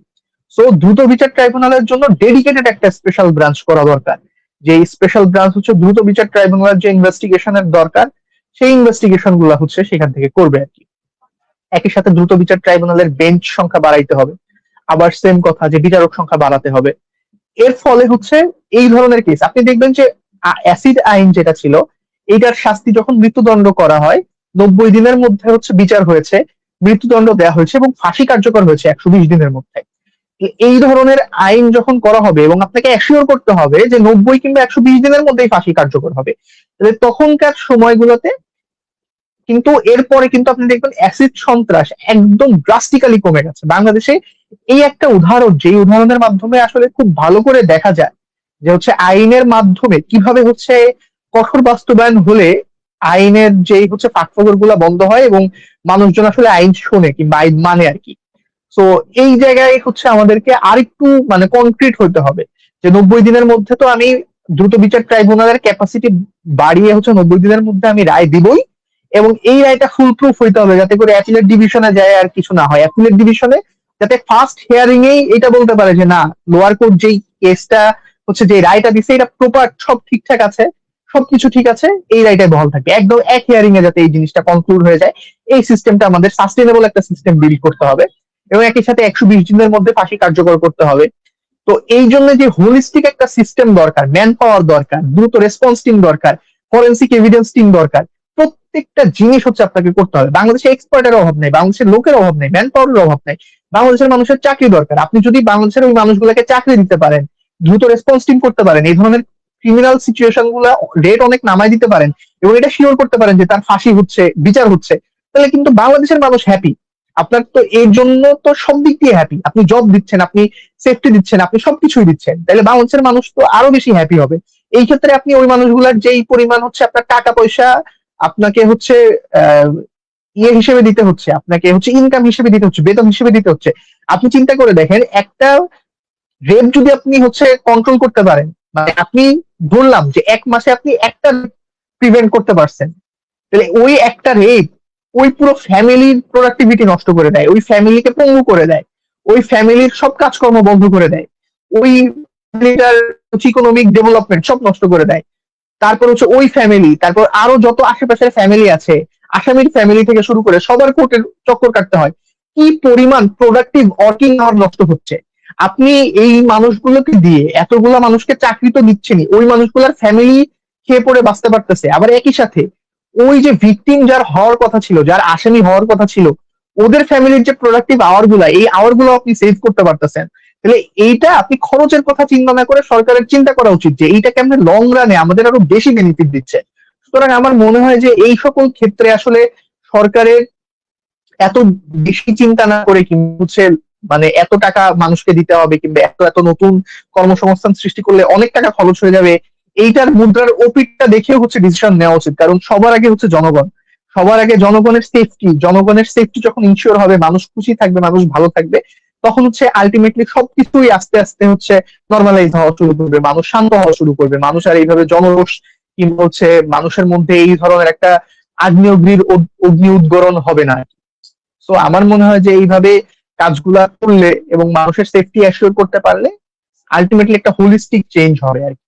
সো দ্রুত বিচার ট্রাইব্যুনালের জন্য ডেডিকেটেড একটা স্পেশাল ব্রাঞ্চ করা দরকার, যে স্পেশাল ব্রাঞ্চ হচ্ছে দ্রুত বিচার ট্রাইব্যুনালের যে ইনভেস্টিগেশনের দরকার সেই ইনভেস্টিগেশন গুলা হচ্ছে সেখান থেকে করবে আর কি। একই সাথে দ্রুত বিচার ট্রাইব্যুনালের বেঞ্চ সংখ্যা বাড়াইতে হবে, আবার সেম কথা যে বিচারক সংখ্যা বাড়াতে হবে। এর ফলে হচ্ছে এই ধরনের কেস আপনি দেখবেন যে অ্যাসিড আইন যেটা ছিল এইটার শাস্তি যখন মৃত্যুদণ্ড করা হয় 90 দিনের মধ্যে হচ্ছে বিচার হয়েছে, মৃত্যুদণ্ড দেওয়া হয়েছে এবং ফাঁসি কার্যকর হয়েছে 120 দিনের মধ্যে। এই ধরনের আইন যখন করা হবে এবং আপনাকে অ্যাসিওর করতে হবে যে 90 কিংবা 120 দিনের মধ্যেই ফাঁসি কার্যকর হবে, তাহলে তখনকার সময়গুলোতে কিন্তু এরপরে কিন্তু আপনি দেখবেন অ্যাসিড সন্ত্রাস একদম ড্রাস্টিক্যালি কমে গেছে বাংলাদেশে। এই একটা উদাহরণ, যে উদাহরণের মাধ্যমে আসলে খুব ভালো করে দেখা যায় যে হচ্ছে আইনের মাধ্যমে কিভাবে হচ্ছে কঠোর বাস্তবায়ন হলে আইনের যেই হচ্ছে ফাঁকফোকর গুলা বন্ধ হয় এবং মানুষজন আসলে আইন শোনে কিংবা আইন মানে আর কি। তো এই জায়গায় হচ্ছে আমাদেরকে আরেকটু মানে কনক্রিট হতে হবে যে 90 দিনের মধ্যে তো আমি দ্রুত বিচার ট্রাইব্যুনালের ক্যাপাসিটি বাড়িয়ে হচ্ছে 90 দিনের মধ্যে আমি রায় দিবই, এবং এই রায়টা ফুল প্রুফ হইতে হবে যাতে করে অ্যাপিলেট ডিভিশনে যায় আর কিছু না হয়। অ্যাপিলেট ডিভিশনে যাতে ফার্স্ট হিয়ারিং এই এটা বলতে পারে যে না, লোয়ার কোর্ট যেই কেসটা হচ্ছে যে রায়টা দিছে এটা প্রপার সব ঠিকঠাক আছে, সবকিছু ঠিক আছে, এই রায়টাই বহাল থাকে, একদম এক হিয়ারিং এ যাতে এই জিনিসটা কনক্লুড হয়ে যায়। এই সিস্টেমটা আমাদের সাস্টেনেবল একটা সিস্টেম বিল্ড করতে হবে এবং একই সাথে 120 দিনের মধ্যে ফাঁসি কার্যকর করতে হবে। তো এই জন্য যে হোলিস্টিক একটা সিস্টেম দরকার, ম্যান পাওয়ার দরকার, দ্রুত রেসপন্স টিম দরকার, ফরেন্সিক এভিডেন্স টিম দরকার, প্রত্যেকটা জিনিস হচ্ছে আপনাকে করতে হবে। বাংলাদেশে এক্সপার্টের অভাব নেই, বাংলাদেশের লোকের অভাব নেই, ম্যান পাওয়ারের অভাব নেই, বাংলাদেশের মানুষের চাকরি দরকার। আপনি যদি বাংলাদেশের ওই মানুষগুলোকে চাকরি দিতে পারেন, দ্রুত রেসপন্স টিম করতে পারেন, এই ধরনের ক্রিমিনাল সিচুয়েশন গুলা রেট অনেক নামাই দিতে পারেন এবং এটা শিওর করতে পারেন যে তার ফাঁসি হচ্ছে, বিচার হচ্ছে, তাহলে কিন্তু বাংলাদেশের মানুষ হ্যাপি। আপনার তো এর জন্য তো সব দিক দিয়ে হ্যাপি, আপনি জব দিচ্ছেন, আপনি সেফটি দিচ্ছেন, আপনি সবকিছুই দিচ্ছেন, তাহলে বাংলাদেশের মানুষ তো আরো বেশি হ্যাপি হবে। এই ক্ষেত্রে আপনি ওই মানুষগুলার যেই পরিমাণ হচ্ছে আপনার টাকা পয়সা আপনাকে হচ্ছে আহ ইয়ে হিসেবে দিতে হচ্ছে, আপনাকে হচ্ছে ইনকাম হিসেবে দিতে হচ্ছে, বেতন হিসেবে দিতে হচ্ছে। আপনি চিন্তা করে দেখেন, একটা রেপ যদি আপনি হচ্ছে কন্ট্রোল করতে পারেন, মানে আপনি ধরলাম যে 1 মাসে আপনি একটা প্রিভেন্ট করতে পারছেন, তাহলে ওই একটা রেপ ওই পুরো ফ্যামিলির প্রোডাক্টিভিটি নষ্ট করে দেয়, ওই ফ্যামিলিকে পঙ্গু করে দেয়, ওই ফ্যামিলির সব কাজকর্ম বন্ধ করে দেয়, ওই ফ্যামিলিটার ইকোনমিক ডেভেলপমেন্ট সব নষ্ট করে দেয়। তারপর হচ্ছে ওই ফ্যামিলি, তারপর আরো যত আশেপাশের ফ্যামিলি আছে, আসামির ফ্যামিলি থেকে শুরু করে সবার কোর্টের চক্কর কাটতে হয়। কি পরিমাণ প্রোডাক্টিভ ওয়ার্কিং আওয়ার নষ্ট হচ্ছে। আপনি এই মানুষগুলোকে দিয়ে এতগুলা মানুষকে চাকরি তো দিচ্ছেনই, ওই মানুষগুলার ফ্যামিলি খেয়ে পড়ে বাঁচতে পারতেছে, আবার একই সাথে ওই যে ভিকটিম যার হওয়ার কথা ছিল, যার আসামি হওয়ার কথা ছিল, ওদের ফ্যামিলির যে প্রোডাক্টিভ আওয়ার গুলা, এই আওয়ার গুলো আপনি সেভ করতে পারতেছেন। তাহলে এইটা আপনি খরচের কথা চিন্তা না করে সরকারের চিন্তা করা উচিত যে এইটা কেমন লং রানে আমাদের আরো বেশি বেনিফিট দিচ্ছে। সুতরাং আমার মনে হয় যে এই সকল ক্ষেত্রে আসলে সরকারের এত বেশি চিন্তা না করে কিংবা হচ্ছে মানে এত টাকা মানুষকে দিতে হবে কিংবা এত এত নতুন কর্মসংস্থান সৃষ্টি করলে অনেক টাকা খরচ হয়ে যাবে, এইটার মুদ্রার ওপিটটা দেখেও হচ্ছে ডিসিশন নেওয়া উচিত। কারণ সবার আগে হচ্ছে জনগণ, সবার আগে জনগণের সেফটি, জনগণের সেফটি যখন ইনশিওর হবে, মানুষ খুশি থাকবে, মানুষ ভালো থাকবে, তখন হচ্ছে আলটিমেটলি সবকিছুই আস্তে আস্তে হচ্ছে নর্মালাইজ হওয়া শুরু করবে, মানুষ শান্ত হওয়া শুরু করবে, মানুষ আর এইভাবে জনরোষ কিংবা হচ্ছে মানুষের মধ্যে এই ধরনের একটা আগ্নেয়গিরির অগ্নি উদ্গরণ হবে না। তো আমার মনে হয় যে এইভাবে কাজগুলা করলে এবং মানুষের সেফটি অ্যাসিওর করতে পারলে আলটিমেটলি একটা হোলিস্টিক চেঞ্জ হবে আর কি।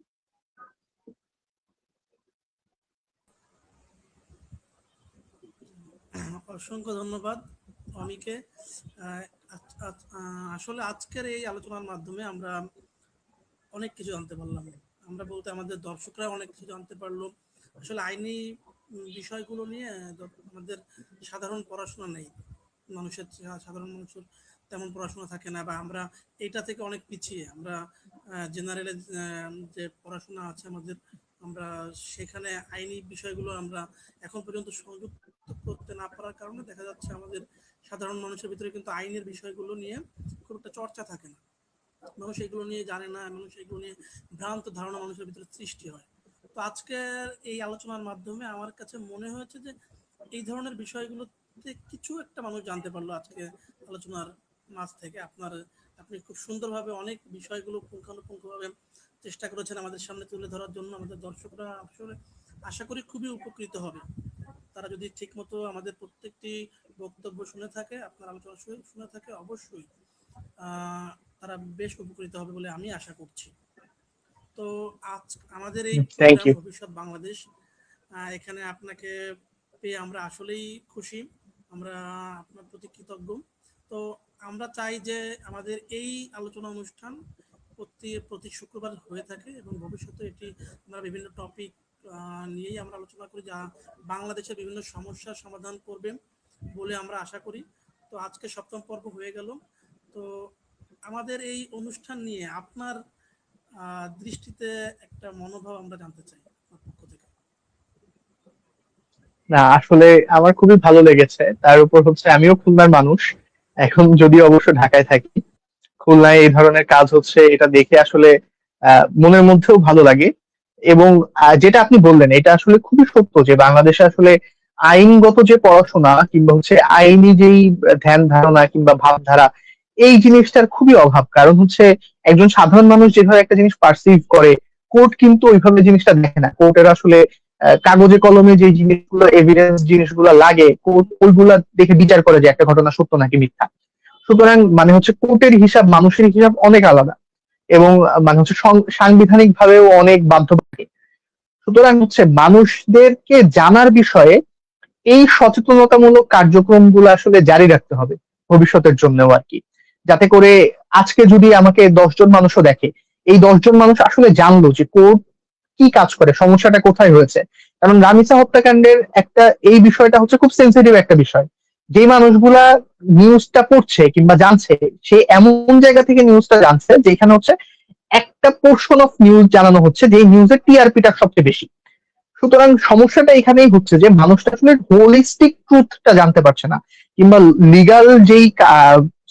অসংখ্য ধন্যবাদ অমিকে। আহ, আসলে আজকের এই আলোচনার মাধ্যমে আমরা অনেক কিছু জানতে পারলাম। আমরা বলতে আমাদের দর্শকরা অনেক কিছু জানতে পারলো। আসলে আইনি বিষয়গুলো নিয়ে আমাদের সাধারণ পড়াশোনা নেই, সাধারণ মানুষের তেমন পড়াশোনা থাকে না, বা আমরা এটা থেকে অনেক পিছিয়ে। আমরা জেনারেলে যে পড়াশোনা আছে আমাদের, আমরা সেখানে আইনি বিষয়গুলো আমরা এখন পর্যন্ত সংযুক্ত করতে না পারার কারণে দেখা যাচ্ছে আমাদের সাধারণ মানুষের ভিতরে কিন্তু আইনের বিষয়গুলো নিয়ে খুব একটা চর্চা থাকে না। মানুষ এগুলো নিয়ে জানে না, মানুষ এগুলো নিয়ে ভ্রান্ত ধারণা মানুষের ভিতরে সৃষ্টি হয়। তো আজকের এই আলোচনার মাধ্যমে আমার কাছে মনে হয়েছে যে এই ধরনের বিষয়গুলোতে কিছু একটা মানুষ জানতে পারলো আজকে আলোচনার মাঝ থেকে। আপনি খুব সুন্দরভাবে অনেক বিষয়গুলো পুঙ্খানুপুঙ্খভাবে চেষ্টা করেছেন আমাদের সামনে তুলে ধরার জন্য। আমাদের দর্শকরা আসলে আশা করি খুবই উপকৃত হবে, তারা যদি ঠিকমতো আমাদের প্রত্যেকটি বক্তব্য শুনে থাকে, আপনার আলোচনা শুনে থাকে, অবশ্যই তারা বেশ উপকৃত হবে বলে আমি আশা করছি। তো আজ আমাদের এই থ্যাংক প্রোগ্রাম ইউ। ভবিষ্যৎ বাংলাদেশ, এখানে আপনাকে পেয়ে আমরা আসলেই খুশি, আমরা আপনার প্রতি কৃতজ্ঞ। তো আমরা চাই যে আমাদের এই আলোচনা অনুষ্ঠান প্রতি প্রতি শুক্রবার হয়ে থাকে এবং ভবিষ্যতে এটি আমরা বিভিন্ন টপিক নিয়েই আমরা আলোচনা করি, যা বাংলাদেশের বিভিন্ন সমস্যার সমাধান করবে বলে আমরা আশা করি। তো আজকে সপ্তম পর্ব হয়ে গেল। তো আমাদের এই অনুষ্ঠান নিয়ে আপনার দৃষ্টিতে একটা মনোভাব আমরা জানতে চাই আপনার পক্ষ থেকে। না আসলে আমার খুবই ভালো লেগেছে, তার উপর হচ্ছে আমিও খুলনার মানুষ, এখন যদিও অবশ্য ঢাকায় থাকি। খুলনায় এই ধরনের কাজ হচ্ছে এটা দেখে আসলে মনের মধ্যেও ভালো লাগে। এবং যেটা আপনি বললেন এটা আসলে খুবই সত্য যে বাংলাদেশে আসলে আইনগত যে পড়াশোনা কিংবা হচ্ছে আইনি যেই ধ্যান ধারণা কিংবা ভাবধারা, এই জিনিসটার খুবই অভাব। কারণ হচ্ছে একজন সাধারণ মানুষ যেভাবে একটা জিনিস পারসিভ করে, কোর্ট কিন্তু ওইভাবে জিনিসটা দেখে না। কোর্টের আসলে কাগজে কলমে যে জিনিসগুলো এভিডেন্স জিনিসগুলো লাগে, কোর্ট ওইগুলা দেখে বিচার করে যে একটা ঘটনা সত্য নাকি মিথ্যা। সুতরাং মানে হচ্ছে কোর্টের হিসাব মানুষের হিসাব অনেক আলাদা, এবং মানে হচ্ছে সাংবিধানিক ভাবেও অনেক বাধ্যবাধী। সুতরাং হচ্ছে মানুষদেরকে জানার বিষয়ে এই সচেতনতামূলক কার্যক্রমগুলো আসলে জারি রাখতে হবে ভবিষ্যতের জন্যও আর কি। যাতে করে আজকে যদি আমাকে 10 জন মানুষও দেখে, এই 10 জন মানুষ আসলে জানলো যে কোর্ট কি কাজ করে, সমস্যাটা কোথায় হয়েছে। কারণ রামিসা হত্যাকাণ্ডের একটা এই বিষয়টা হচ্ছে খুব সেন্সিটিভ একটা বিষয়। যে মানুষগুলা নিউজটা পড়ছে কিংবা জানছে, সে এমন জায়গা থেকে নিউজটা জানছে যেখানে হচ্ছে একটা পোর্শন অফ নিউজ জানানো হচ্ছে, যে নিউজের টিআরপিটা সবচেয়ে বেশি। সুতরাং সমস্যাটা এখানেই হচ্ছে যে মানুষটা আসলে হোলিস্টিক ট্রুথটা জানতে পারছে না, কিংবা লিগাল যেই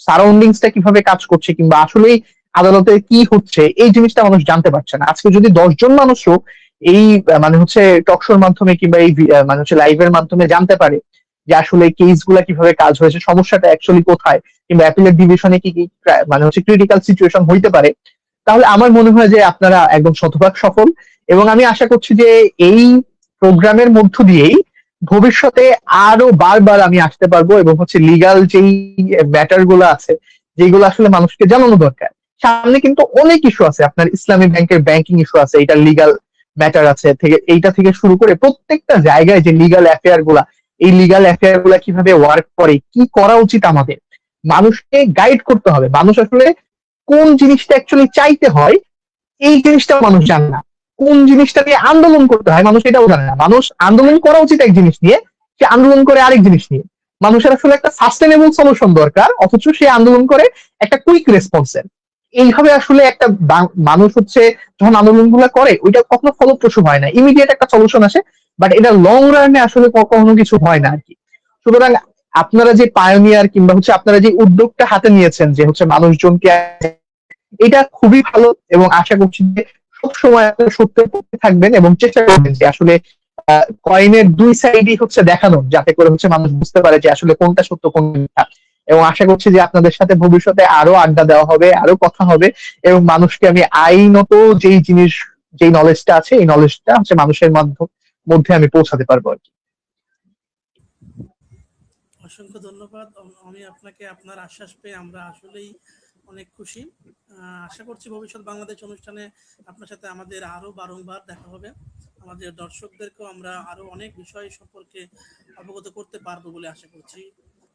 সারাউন্ডিংসটা কিভাবে কাজ করছে কিংবা আসলেই আদালতে কি হচ্ছে এই জিনিসটা মানুষ জানতে পারছে না। আজকে যদি 10 জন মানুষও এই মানে হচ্ছে টকশোর মাধ্যমে কিংবা এই মানে হচ্ছে লাইভের মাধ্যমে জানতে পারে যে আসলে কেস গুলা কিভাবে কাজ হয়েছে, সমস্যাটা অ্যাকচুয়ালি কোথায়, কিংবা অ্যাপিলেট ডিভিশনে কি কি মানে হচ্ছে ক্রিটিক্যাল সিচুয়েশন হইতে পারে, তাহলে আমার মনে হয় যে আপনারা একদম শতভাগ সফল। এবং আমি আশা করছি যে এই প্রোগ্রামের মধ্য দিয়েই ভবিষ্যতে আরো বারবার আমি আসতে পারবো, এবং হচ্ছে লিগাল যেই ম্যাটার গুলো আছে যেগুলো আসলে মানুষকে জানানো দরকার। সামনে কিন্তু অনেক ইস্যু আছে, আপনার ইসলামী ব্যাংকের ব্যাংকিং ইস্যু আছে, এটা লিগাল ম্যাটার আছে থেকে এইটা থেকে শুরু করে প্রত্যেকটা জায়গায় যে লিগাল অ্যাফেয়ার গুলা, এই লিগাল অ্যাফেয়ার গুলা কিভাবে ওয়ার্ক করে, কি করা উচিত আমাদের, মানুষকে গাইড করতে হবে। মানুষ আসলে কোন জিনিসটা অ্যাকচুয়ালি চাইতে হয় এই জিনিসটাও মানুষ জানে না। কোন জিনিসটা নিয়ে আন্দোলন করতে হয় মানুষ এটাও জানে না। মানুষ আন্দোলন করা উচিত এক জিনিস নিয়ে, সে আন্দোলন করে আরেক জিনিস নিয়ে। মানুষের আসলে একটা সাস্টেনেবল সলিউশন দরকার, অথচ সে আন্দোলন করে একটা কুইক রেসপন্সের। এইভাবে আসলে একটা মানুষ হচ্ছে যখন আন্দোলন গুলা করে ওইটা কখনো ফলপ্রসূ হয় না, ইমিডিয়েট একটা সলিউশন আসে, বাট এটা লং রানে আসলে কখনো কিছু হয় না আর কি। সুতরাং আপনারা যে পায়োনিয়ার কিংবা হচ্ছে আপনারা যে উদ্যোগটা হাতে নিয়েছেন যে হচ্ছে মানুষজনকে, এটা খুবই ভালো। এবং আশা করছি যে সবসময় আপনারা সত্যের পক্ষে থাকবেন এবং চেষ্টা করবেন যে আসলে কয়েনের দুই সাইডই হচ্ছে দেখানো, যাতে করে হচ্ছে মানুষ বুঝতে পারে যে আসলে কোনটা সত্য কোনটা মিথ্যা। এবং আশা করছি যে আপনাদের সাথে ভবিষ্যতে আরো আড্ডা দেওয়া হবে, আরো কথা হবে, এবং মানুষকে আমি আইনত যেই জিনিস, যেই নলেজটা আছে এই নলেজটা হচ্ছে মানুষের মধ্যে আমি পৌঁছাতে পারবো আর কি। অসংখ্য ধন্যবাদ। আমি আপনাকে আপনার আশ্বাস পেয়ে আমরা আসলেই অনেক খুশি। আশা করছি ভবিষ্যৎ বাংলাদেশ অনুষ্ঠানে আপনার সাথে আমাদের আরো বারংবার দেখা হবে। আমাদের দর্শকদেরকেও আমরা আরো অনেক বিষয় সম্পর্কে অবগত করতে পারবো বলে আশা করছি।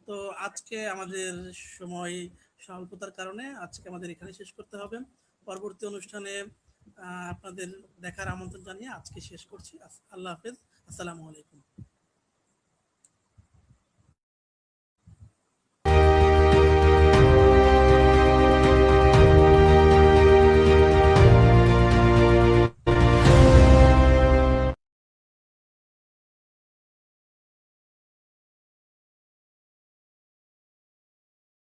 তো আজকে আমাদের সময় স্বল্পতার কারণে আজকে আমাদের এখানে শেষ করতে হবে। পরবর্তী অনুষ্ঠানে আপনাদের দেখার আমন্ত্রণ জানিয়ে আজকে শেষ করছি। আল্লাহ হাফেজ। আসসালামু আলাইকুম।